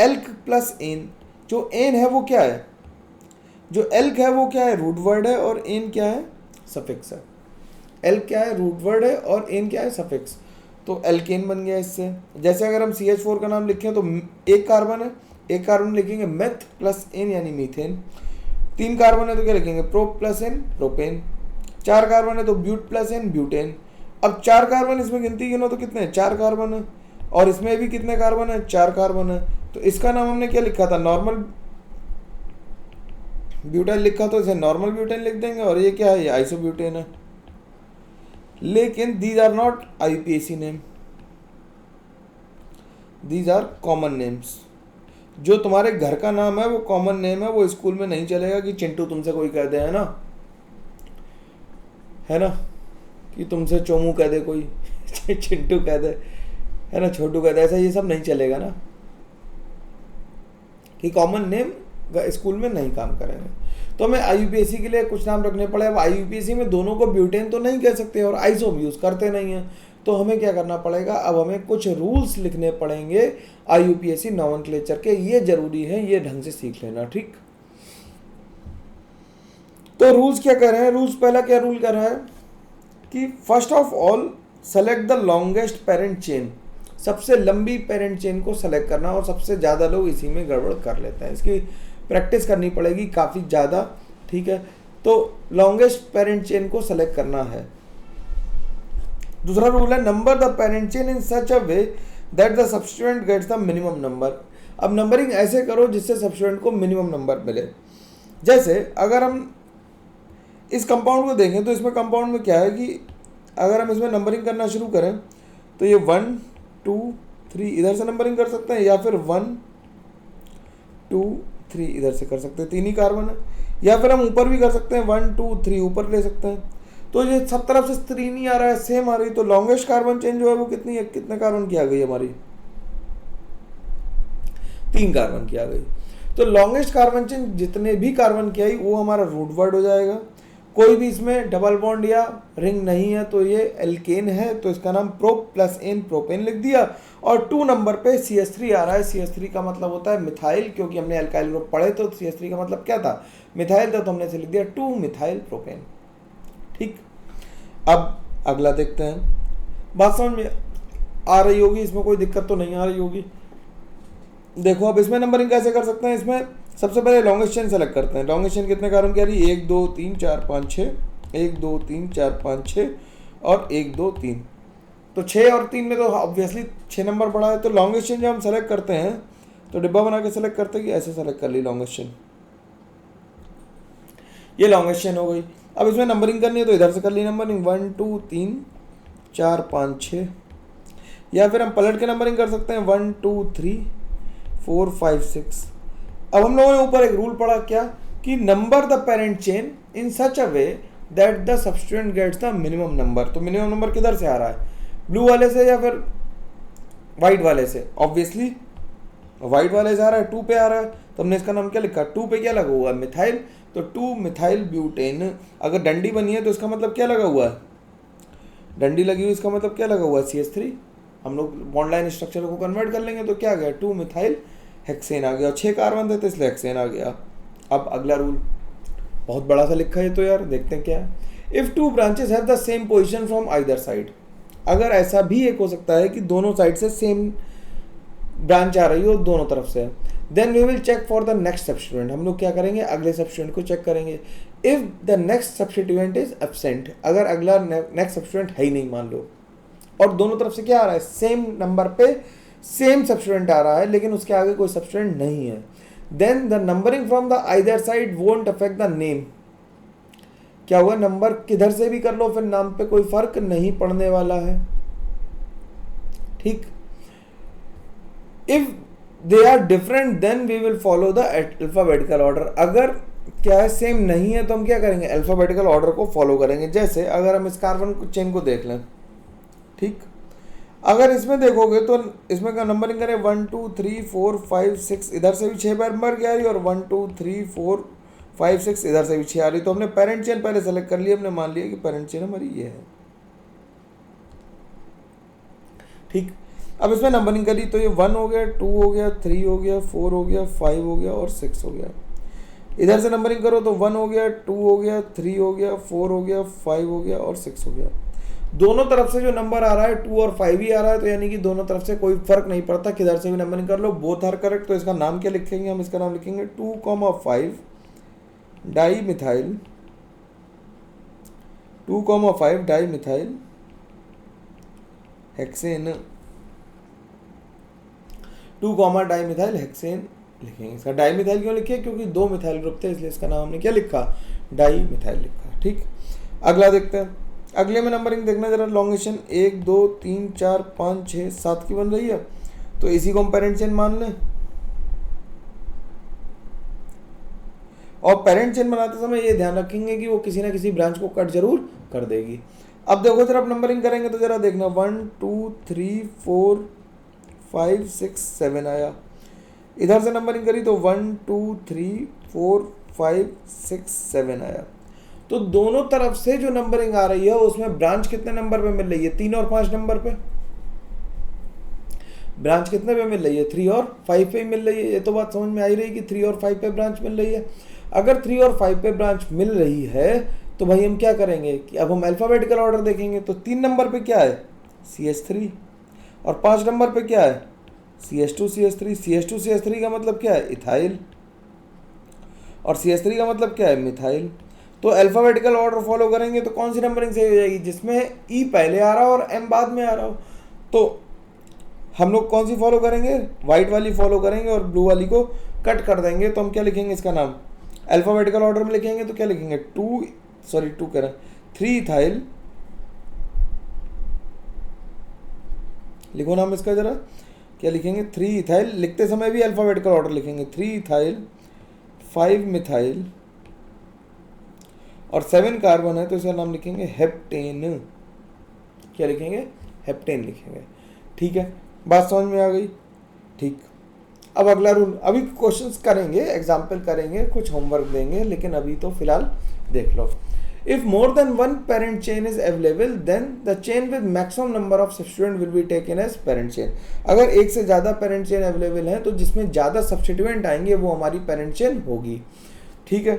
एल्क प्लस एन। जो एन है वो क्या है, जो एल्क है वो क्या है, रूट वर्ड है, और एन क्या है, सफिक्स है। एल्क क्या है, रूट वर्ड है, और एन क्या है, सफिक्स। तो एल्केन बन गया इससे। जैसे अगर हम CH4 का नाम लिखें तो एक कार्बन है, एक कार्बन लिखेंगे मेथ प्लस एन यानी मीथेन। 3 कार्बन है तो क्या लिखेंगे, prop plus ane propane. 4 carbon है तो ब्यूट प्लस एन ब्यूटेन। अब 4 कार्बन इसमें गिनती गिनो तो कितने, 4 कार्बन है, और इसमें भी कितने कार्बन है, 4 कार्बन है। तो इसका नाम हमने क्या लिखा था, नॉर्मल ब्यूटेन लिखा, तो इसे नॉर्मल ब्यूटेन लिख देंगे, और ये क्या है, ये आइसोब्यूटेन है। लेकिन these are not IUPAC name, these are common names. जो तुम्हारे घर का नाम है वो कॉमन नेम है, वो स्कूल में नहीं चलेगा कि चिंटू तुमसे कोई कह दे, है ना, है ना, कि तुमसे चोमू कह दे कोई चिंटू कह दे, है ना, छोटू कह दे, ऐसा ये सब नहीं चलेगा ना, कि कॉमन नेम स्कूल में नहीं काम करेंगे। तो हमें IUPAC के लिए कुछ नाम रखने पड़े। अब IUPAC में दोनों को ब्यूटेन तो नहीं कह सकते और आइसो यूज़ करते नहीं हैं, तो हमें क्या करना पड़ेगा, अब हमें कुछ रूल्स लिखने पड़ेंगे IUPAC नॉमेनक्लेचर के। ये जरूरी है, ये ढंग से सीख लेना। ठीक। तो रूल्स क्या कर रहे हैं, रूल्स पहला क्या रूल कर रहा है कि first of all select the longest parent chain. सबसे लंबी पेरेंट चेन को सेलेक्ट करना, और सबसे ज़्यादा लोग इसी में गड़बड़ कर लेते हैं। इसकी प्रैक्टिस करनी पड़ेगी काफ़ी ज़्यादा। ठीक है, तो लॉन्गेस्ट पेरेंट चेन को सेलेक्ट करना है। दूसरा रूल है number the parent chain in such a way that the substituent gets the minimum number. अब नंबरिंग ऐसे करो जिससे सब्स्टिट्यूएंट को मिनिमम नंबर मिले। जैसे अगर हम इस कंपाउंड को देखें तो इसमें कंपाउंड में क्या है कि अगर हम इसमें नंबरिंग करना शुरू करें तो ये 1 2 3 इधर से नंबरिंग कर सकते हैं, या फिर 1 2 3 इधर से कर सकते हैं, 3 ही कार्बन है। या फिर हम ऊपर भी कर सकते हैं, 1 2 3 ऊपर ले सकते हैं। तो ये सब तरफ से 3 नहीं आ रहा है, सेम आ रही। तो लॉन्गेस्ट कार्बन चेन जो है वो कितनी है, कितने कार्बन की आ गई हमारी, 3 कार्बन की आ गई। तो लॉन्गेस्ट कार्बन चेन जितने भी कार्बन की आई वो हमारा रूट वर्ड हो जाएगा। कोई भी इसमें डबल बॉन्ड या रिंग नहीं है, तो ये एल्केन है, तो इसका नाम प्रोप प्लस एन प्रोपेन लिख दिया। और 2 नंबर पे CH3 आ रहा है। CH3 का मतलब होता है मिथाइल, क्योंकि हमने अल्काइल ग्रुप पढ़े तो CH3 का मतलब क्या था, मिथाइल था, तो हमने इसे लिख दिया 2 मिथाइल प्रोपेन। ठीक। अब अगला देखते हैं, बात समझ में आ रही होगी, इसमें कोई दिक्कत तो नहीं आ रही होगी। देखो अब इसमें नंबरिंग कैसे कर सकते हैं। इसमें सबसे पहले लॉन्गेस्ट चेन सेलेक्ट करते हैं। लॉन्गेस्ट चेन कितने कार्बन की आ रही है, 1 2 3 4 5 6, 1 2 3 4 5 6 और 1 2 3। तो 6 और 3 में तो ऑब्वियसली 6 नंबर पड़ा है। तो लॉन्गेस्ट चेन जब हम सेलेक्ट करते हैं तो डिब्बा बना के सेलेक्ट करते हैं कि ऐसे सेलेक्ट कर ली लॉन्गेस्ट चेन। ये लॉन्गेस्ट चेन हो गई। अब इसमें नंबरिंग करनी है तो इधर से कर ली नंबरिंग 1 2 3 4 5 6, या फिर हम पलट के नंबरिंग कर सकते हैं 1 2 3 4 5 6। अब हम लोगों ने ऊपर एक रूल पढ़ा क्या, कि number the parent chain in such a way that the substituent gets the minimum number. तो मिनिमम नंबर किधर से आ रहा है, ब्लू वाले से या फिर वाइट वाले से? ऑब्वियसली वाइट वाले से आ रहा है, 2 पे आ रहा है, तो हमने इसका नाम क्या लिखा, 2 पे क्या लगा हुआ है, मिथाइल, तो 2 मिथाइल ब्यूटेन। अगर डंडी बनी है तो इसका मतलब क्या लगा हुआ है, डंडी लगी हुई, इसका मतलब क्या लगा हुआ है, CH3। हम लोग बॉन्ड लाइन स्ट्रक्चर को कन्वर्ट कर लेंगे तो क्या आ गया, 2 मिथाइल हेक्सेन आ गया, और 6 कार्बन थे तो इसलिए हेक्सेन आ गया। अब अगला रूल बहुत बड़ा सा लिखा है तो यार देखते हैं क्या है। If 2 branches have the same position from either side, अगर ऐसा भी एक हो सकता है कि दोनों साइड से सेम ब्रांच आ रही हो, दोनों तरफ से, then we will check for the next substituent. हम लोग क्या करेंगे, अगले सब्स्टिट्यूएंट को चेक करेंगे। If the next substituent is absent, अगर अगला नेक्स्ट सब्स्टिट्यूएंट है ही नहीं मान लो, और दोनों तरफ से क्या आ रहा है, सेम नंबर पे सेम सब्स्टिट्यूएंट आ रहा है लेकिन उसके आगे कोई सब्स्टिट्यूएंट नहीं है, then the numbering from the either side won't affect the name. क्या हुआ, नंबर किधर से भी कर लो फिर नाम पे कोई फर्क नहीं पड़ने वाला है, ठीक। If they are different then we will follow the alphabetical order. अगर क्या है, सेम नहीं है तो हम क्या करेंगे, अल्फाबेटिकल ऑर्डर को फॉलो करेंगे। जैसे अगर हम इस कार्बन चेन को देख लें, ठीक, अगर इसमें देखोगे तो इसमें का नंबरिंग करें 1 2 3 4 5 6, इधर से भी 6 बार नंबर की आ रही है, और 1 2 3 4 5 6 इधर से भी 6 आ रही। तो हमने पेरेंट चेन पहले सेलेक्ट कर लिया, हमने मान लिया कि पेरेंट चेन हमारी ये है, ठीक। अब इसमें नंबरिंग करी तो ये 1 हो गया, 2 हो गया, 3 हो गया, 4 हो गया, 5 हो गया और 6 हो गया। इधर से नंबरिंग करो तो 1 हो गया, 2 हो गया, 3 हो गया, 4 हो गया, 5 हो गया और 6 हो गया। दोनों तरफ से जो नंबर आ रहा है 2 और 5 ही आ रहा है, तो यानी कि दोनों तरफ से कोई फर्क नहीं पड़ता, किधर से भी नंबरिंग कर लो, बोथ आर करेक्ट। तो इसका नाम क्या लिखेंगे, हम इसका नाम लिखेंगे 2,5 di methyl, 2,5 di methyl hexane, 2 di methyl hexane लिखेंगे। इसका डाई मिथाइल क्यों लिखे, क्योंकि 2 मिथाइल ग्रुप थे इसलिए इसका नाम हमने क्या लिखा, डाई मिथाइल लिखा, ठीक। अगला देखते हैं, अगले में नंबरिंग देखना जरा, लॉन्गेशन 1 2 3 4 5 6 7 की बन रही है, तो इसी को हम पेरेंट चेन मान लें। और पेरेंट चेन बनाते समय ये ध्यान रखेंगे कि वो किसी ना किसी ब्रांच को कट जरूर कर देगी। अब देखो जरा आप नंबरिंग करेंगे तो जरा देखना 1 2 3 4 5 6 7 आया, इधर से नंबरिंग करी तो 1 2 3 4 5 6 7 आया। तो दोनों तरफ से जो नंबरिंग आ रही है उसमें ब्रांच कितने नंबर पे मिल रही है, 3 और 5 नंबर पे। ब्रांच कितने पे मिल रही है, 3 और 5 पे मिल रही है। ये तो बात समझ में आ ही रही कि 3 और 5 पे ब्रांच मिल रही है। अगर 3 और 5 पे ब्रांच मिल रही है तो भाई हम क्या करेंगे कि अब हम अल्फाबेटिकल ऑर्डर देखेंगे। तो 3 नंबर पे क्या है, CH3, और 5 नंबर पे क्या है, CH2 CH3। CH2 CH3 का मतलब क्या है, इथाइल, और CH3 का मतलब क्या है, मिथाइल। तो अल्फाबेटिकल ऑर्डर फॉलो करेंगे तो कौन सी नंबरिंग सही हो जाएगी, जिसमें E पहले आ रहा हो और M बाद में आ रहा हो। तो हम लोग कौन सी फॉलो करेंगे, वाइट वाली फॉलो करेंगे और ब्लू वाली को कट कर देंगे। तो हम क्या लिखेंगे, इसका नाम अल्फाबेटिकल ऑर्डर में लिखेंगे तो क्या लिखेंगे, 3 इथाइल, लिखो नाम इसका जरा, क्या लिखेंगे, 3 इथाइल। लिखते समय भी अल्फाबेटिकल ऑर्डर लिखेंगे, 3 इथाइल 5 मिथाइल और 7 कार्बन है तो इसका नाम लिखेंगे हेप्टेन। क्या लिखेंगे, हेप्टेन लिखेंगे, ठीक है। बात समझ में आ गई, ठीक। अब अगला रूल, अभी क्वेश्चंस करेंगे, एग्जाम्पल करेंगे, कुछ होमवर्क देंगे, लेकिन अभी तो फिलहाल देख लो। If more than 1 parent chain is available then the chain with maximum number of substituent will be taken as parent chain. अगर एक से ज़्यादा पेरेंट चेन अवेलेबल है तो जिसमें ज़्यादा सब्स्टिट्यूएंट आएंगे वो हमारी पेरेंट चेन होगी, ठीक है।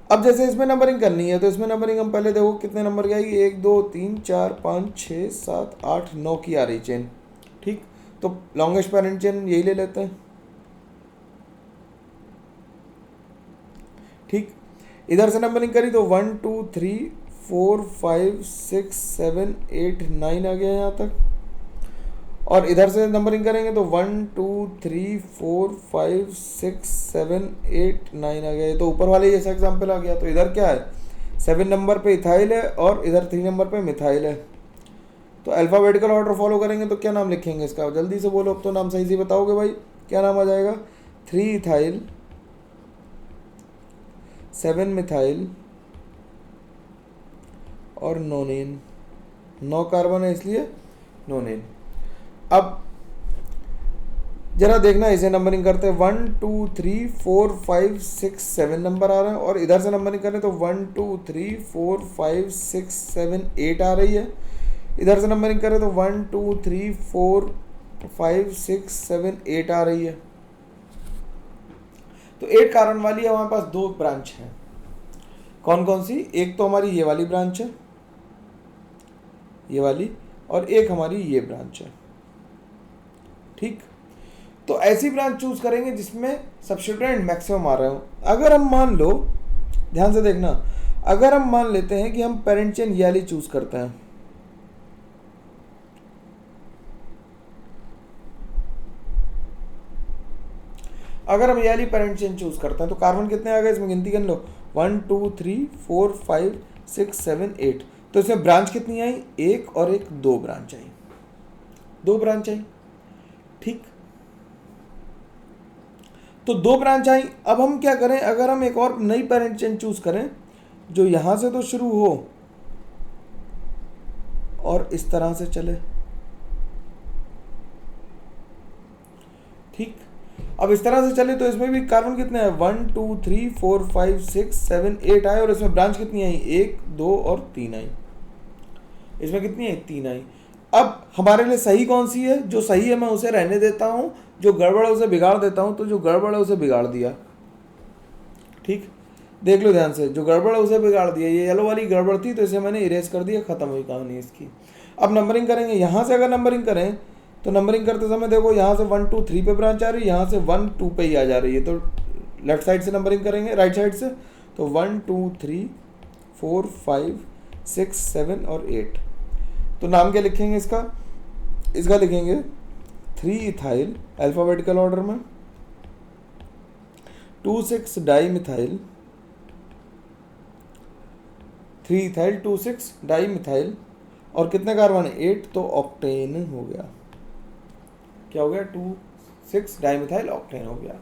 अब जैसे इसमें नंबरिंग करनी है तो इसमें नंबरिंग हम पहले देखो कितने नंबर की आएगी, 1 2 3 4 5 6 7 8 9 की आ रही चेन, ठीक। तो लॉन्गेस्ट पेरेंट चेन यही ले लेते हैं, ठीक। इधर से नंबरिंग करी तो 1 2 3 4 5 6 7 8 9 आ गया यहाँ तक। और इधर से नंबरिंग करेंगे तो 1 2 3 4 5 6 7 8 9 आ गया। ये तो ऊपर वाले जैसा एग्जाम्पल आ गया। तो इधर क्या है, 7 नंबर पे इथाइल है और इधर 3 नंबर पे मिथाइल है। तो अल्फ़ाबेटिकल ऑर्डर फॉलो करेंगे तो क्या नाम लिखेंगे इसका, जल्दी से बोलो, अब तो नाम सही से बताओगे भाई, क्या नाम आ जाएगा, 3 इथाइल 7 मिथाइल और नोनेन। 9 कार्बन है इसलिए नोनेन। अब जरा देखना, इसे नंबरिंग करते हैं, 1 2 3 4 5 6 7 नंबर आ रहे हैं और इधर से नंबरिंग करें तो 1 2 3 4 5 6 7 8 आ रही है। इधर से नंबरिंग करें तो 1 2 3 4 5 6 7 8 आ रही है। तो 8 कार्बन वाली है, हमारे पास 2 ब्रांच हैं। कौन कौन सी, एक तो हमारी ये वाली ब्रांच है, ये वाली, और एक हमारी ये ब्रांच है। ठीक, तो ऐसी ब्रांच चूज करेंगे जिसमें सब्स्टिट्यूएंट मैक्सिमम आ रहे हो। अगर हम मान लो, ध्यान से देखना, अगर हम मान लेते हैं कि हम पेरेंट चेन ये वाली चूज करते हैं, अगर हम ये वाली पेरेंट चेन चूज करते हैं तो कार्बन कितने आ गए इसमें, गिनती कर लो, 1 2 3 4 5 6 7 8। तो इसमें ब्रांच कितनी आई, एक और एक, 2 ब्रांच आई, 2 ब्रांच आई। ठीक, तो 2 ब्रांच आई। अब हम क्या करें, अगर हम एक और नई पेरेंट चेन चूज करें जो यहां से तो शुरू हो और इस तरह से चले। ठीक, अब इस तरह से चले तो इसमें भी कार्बन कितने हैं, 1 2 3 4 5 6 7 8 आए और इसमें ब्रांच कितनी आई, 1 2 और 3 आई। इसमें कितनी आई, 3 आई। अब हमारे लिए सही कौन सी है, जो सही है मैं उसे रहने देता हूं, जो गड़बड़ है उसे बिगाड़ देता हूं। तो जो गड़बड़ है उसे बिगाड़ दिया। ठीक, देख लो ध्यान से, जो गड़बड़ है उसे बिगाड़ दिया। ये येलो वाली गड़बड़ थी तो इसे मैंने इरेज कर दिया, खत्म हुई कहानी इसकी। अब नंबरिंग करेंगे, यहाँ से अगर नंबरिंग करें तो नंबरिंग करते समय देखो यहाँ से 1 2 3 पे ब्रांच आ रही है, यहाँ से 1 2 पे ही आ जा रही है। तो लेफ्ट साइड से नंबरिंग करेंगे, राइट साइड से, तो 1 2 3 4 5 6 7 और 8। तो नाम क्या लिखेंगे इसका, इसका लिखेंगे 3 इथाइल अल्फाबेटिकल ऑर्डर में, 2 6 di methyl, 3 ethyl 2 6 di methyl, और कितने कार्बन है, 8, तो ऑक्टेन हो गया। क्या हो गया, 2 6 डाई मिथाइल ऑक्टेन हो गया।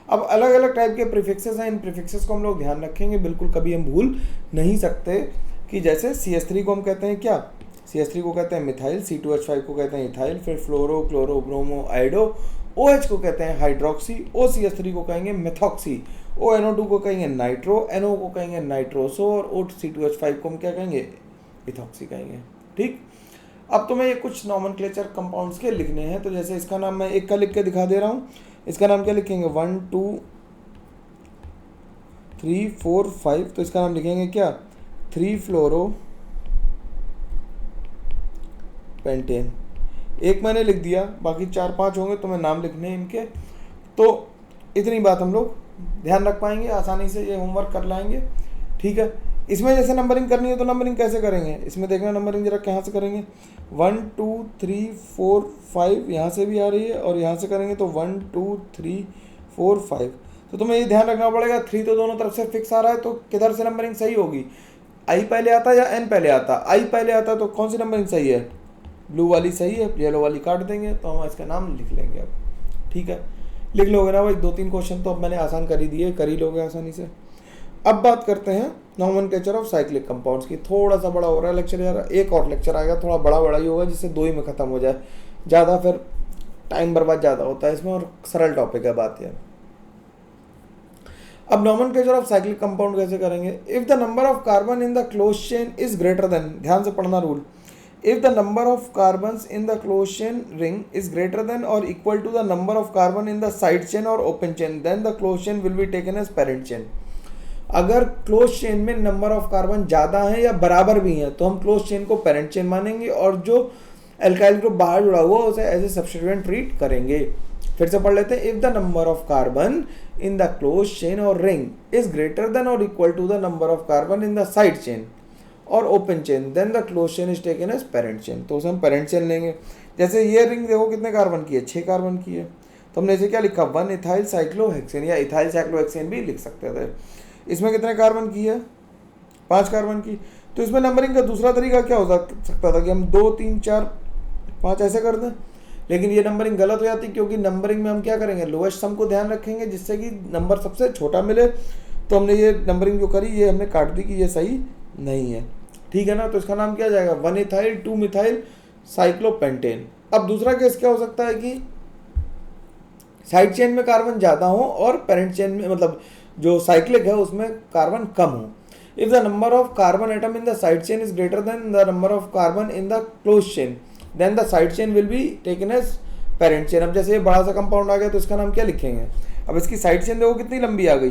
अब अलग अलग टाइप के प्रीफिक्सेस हैं, इन प्रीफिक्सेस को हम लोग ध्यान रखेंगे, बिल्कुल कभी हम भूल नहीं सकते। कि जैसे CH3 को हम कहते हैं क्या, CH3 को कहते हैं मिथाइल, C2H5 को कहते हैं इथाइल, फिर फ्लोरो क्लोरो ब्रोमो आइडो, OH को कहते हैं हाइड्रोक्सी, OCH3 को कहेंगे मेथॉक्सी, ONO2 को कहेंगे नाइट्रो, NO को कहेंगे नाइट्रोसो, और C2H5 को हम क्या कहेंगे, इथॉक्सी कहेंगे। ठीक, अब तुम्हें ये कुछ नॉमेनक्लेचर कंपाउंड्स के लिखने हैं। तो जैसे इसका नाम मैं एक का लिख के दिखा दे रहा हूँ, इसका नाम क्या लिखेंगे, 1 2 3 4 5, तो इसका नाम लिखेंगे क्या, 3 फ्लोरो पेंटेन। एक मैंने लिख दिया, बाकी 4 5 होंगे तो मैं नाम लिखने इनके। तो इतनी बात हम लोग ध्यान रख पाएंगे, आसानी से ये होमवर्क कर लाएंगे। ठीक है, इसमें जैसे नंबरिंग करनी है तो नंबरिंग कैसे करेंगे, इसमें देखना नंबरिंग जरा कहाँ से करेंगे, 1 2 3 4 5 यहाँ से भी आ रही है और यहाँ से करेंगे तो 1 2 3 4 5। तो तुम्हें ये ध्यान रखना पड़ेगा, 3 तो दोनों तरफ से फिक्स आ रहा है, तो किधर से नंबरिंग सही होगी, आई पहले आता या एन पहले आता, आई पहले आता तो कौन सी नंबरिंग सही है, ब्लू वाली सही है, येलो वाली काट देंगे, तो हम इसका नाम लिख लेंगे अब। ठीक है, लिख लोगे ना भाई, 2-3 क्वेश्चन तो अब मैंने आसान कर ही दिए, कर ही लोगे आसानी से। अब बात करते हैं नॉमेनक्लेचर ऑफ साइक्लिक कंपाउंड्स की। थोड़ा सा बड़ा हो रहा है लेक्चर यार, एक और लेक्चर आएगा थोड़ा बड़ा ही होगा, जिससे 2 ही में ख़त्म हो जाए, ज़्यादा फिर टाइम बर्बाद ज़्यादा होता है इसमें, और सरल टॉपिक है बात यह। अब नॉमेनक्लेचर ऑफ साइक्लिक कंपाउंड कैसे करेंगे, if the number of carbon in the close chain is greater then, ध्यान से पढ़ना rule, if the number of carbons in the closed chain ring is greater than or equal to the number of carbon in the side chain or open chain, then the closed chain will be taken as parent chain। अगर close chain में number of carbon ज़्यादा है या बराबर भी हैं तो हम क्लोज चेन को पेरेंट चेन मानेंगे, और जो एल्काइल ग्रुप बाहर जुड़ा हुआ उसे एज ए सब्स्टिट्यूएंट ट्रीट करेंगे। फिर से पढ़ लेते हैं, if the number of carbon in the close chain और रिंग इज ग्रेटर देन और equal to the number of carbon in the side chain और open chain, then the close chain is taken as parent chain. तो उसे हम parent chain लेंगे। जैसे ये ring देखो कितने कार्बन की है, 6 कार्बन की है, तो हमने इसे क्या लिखा, 1 इथाइल साइक्लोहेक्सेन या इथाइल साइक्लोहेक्सेन भी लिख सकते थे। इसमें कितने कार्बन की है, 5 कार्बन की। तो इसमें नंबरिंग का दूसरा तरीका क्या हो सकता था कि हम 2 3 4 5 ऐसे कर दें, लेकिन ये नंबरिंग गलत हो जाती, क्योंकि नंबरिंग में हम क्या करेंगे, लोएस्ट सम को ध्यान रखेंगे जिससे कि नंबर सबसे छोटा मिले। तो हमने ये नंबरिंग जो करी ये हमने काट दी कि ये सही नहीं है, ठीक है ना। तो इसका नाम क्या जाएगा, 1 इथाइल 2 मिथाइल साइक्लोपेंटेन। अब दूसरा केस क्या हो सकता है कि साइड चेन में कार्बन ज़्यादा हो और पेरेंट चेन में, मतलब जो साइक्लिक है उसमें कार्बन कम हो। If the number of carbon atom in the side chain is greater than the number of carbon in the close chain, then the side chain will be taken as parent chain. अब जैसे ये बड़ा सा compound आ गया तो इसका नाम क्या लिखेंगे। अब इसकी साइड चेन देखो कितनी लंबी आ गई,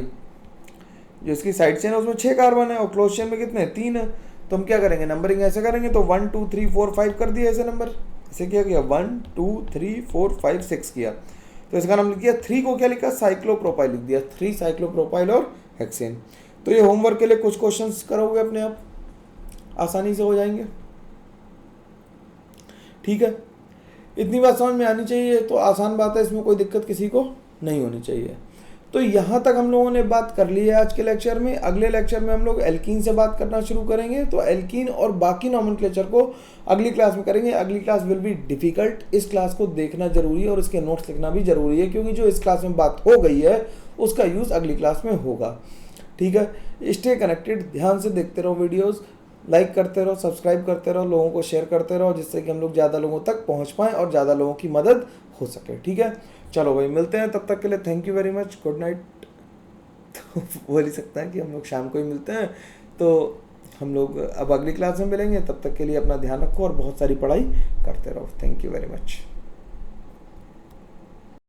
जो इसकी साइड चेन है उसमें 6 कार्बन है और क्लोज चेन में कितने 3 है। तो हम क्या करेंगे, नंबरिंग ऐसे करेंगे, तो 1 2 3 4 5 कर दिया ऐसे नंबर, ऐसे क्या किया 1 2 3 4 5 6 किया। तो इसका नाम लिख दिया, 3 को क्या लिखा, साइक्लोप्रोपाइल लिख दिया, 3 साइक्लोप्रोपाइल और हेक्सेन। तो ये होमवर्क के लिए कुछ क्वेश्चंस करोगे अपने आप, आसानी से हो जाएंगे, ठीक है। इतनी बात समझ में आनी चाहिए, तो आसान बात है, इसमें कोई दिक्कत किसी को नहीं होनी चाहिए। तो यहाँ तक हम लोगों ने बात कर ली है आज के लेक्चर में। अगले लेक्चर में हम लोग एल्कीन से बात करना शुरू करेंगे, तो एल्कीन और बाकी नॉमेनक्लेचर को अगली क्लास में करेंगे। अगली क्लास विल बी डिफिकल्ट, इस क्लास को देखना जरूरी है और इसके नोट्स लिखना भी जरूरी है, क्योंकि जो इस क्लास में बात हो गई है उसका यूज़ अगली क्लास में होगा, ठीक है। स्टे कनेक्टेड, ध्यान से देखते रहो वीडियोज़, लाइक करते रहो, सब्सक्राइब करते रहो, लोगों को शेयर करते रहो, जिससे कि हम लोग ज़्यादा लोगों तक पहुँच पाएँ और ज़्यादा लोगों की मदद हो सके, ठीक है। चलो भाई, मिलते हैं, तब तक के लिए thank you very much, good night. तो बोल ही सकता है कि हम लोग शाम को ही मिलते हैं, तो हम लोग अब अगली क्लास में मिलेंगे। तब तक के लिए अपना ध्यान रखो और बहुत सारी पढ़ाई करते रहो। Thank you very much.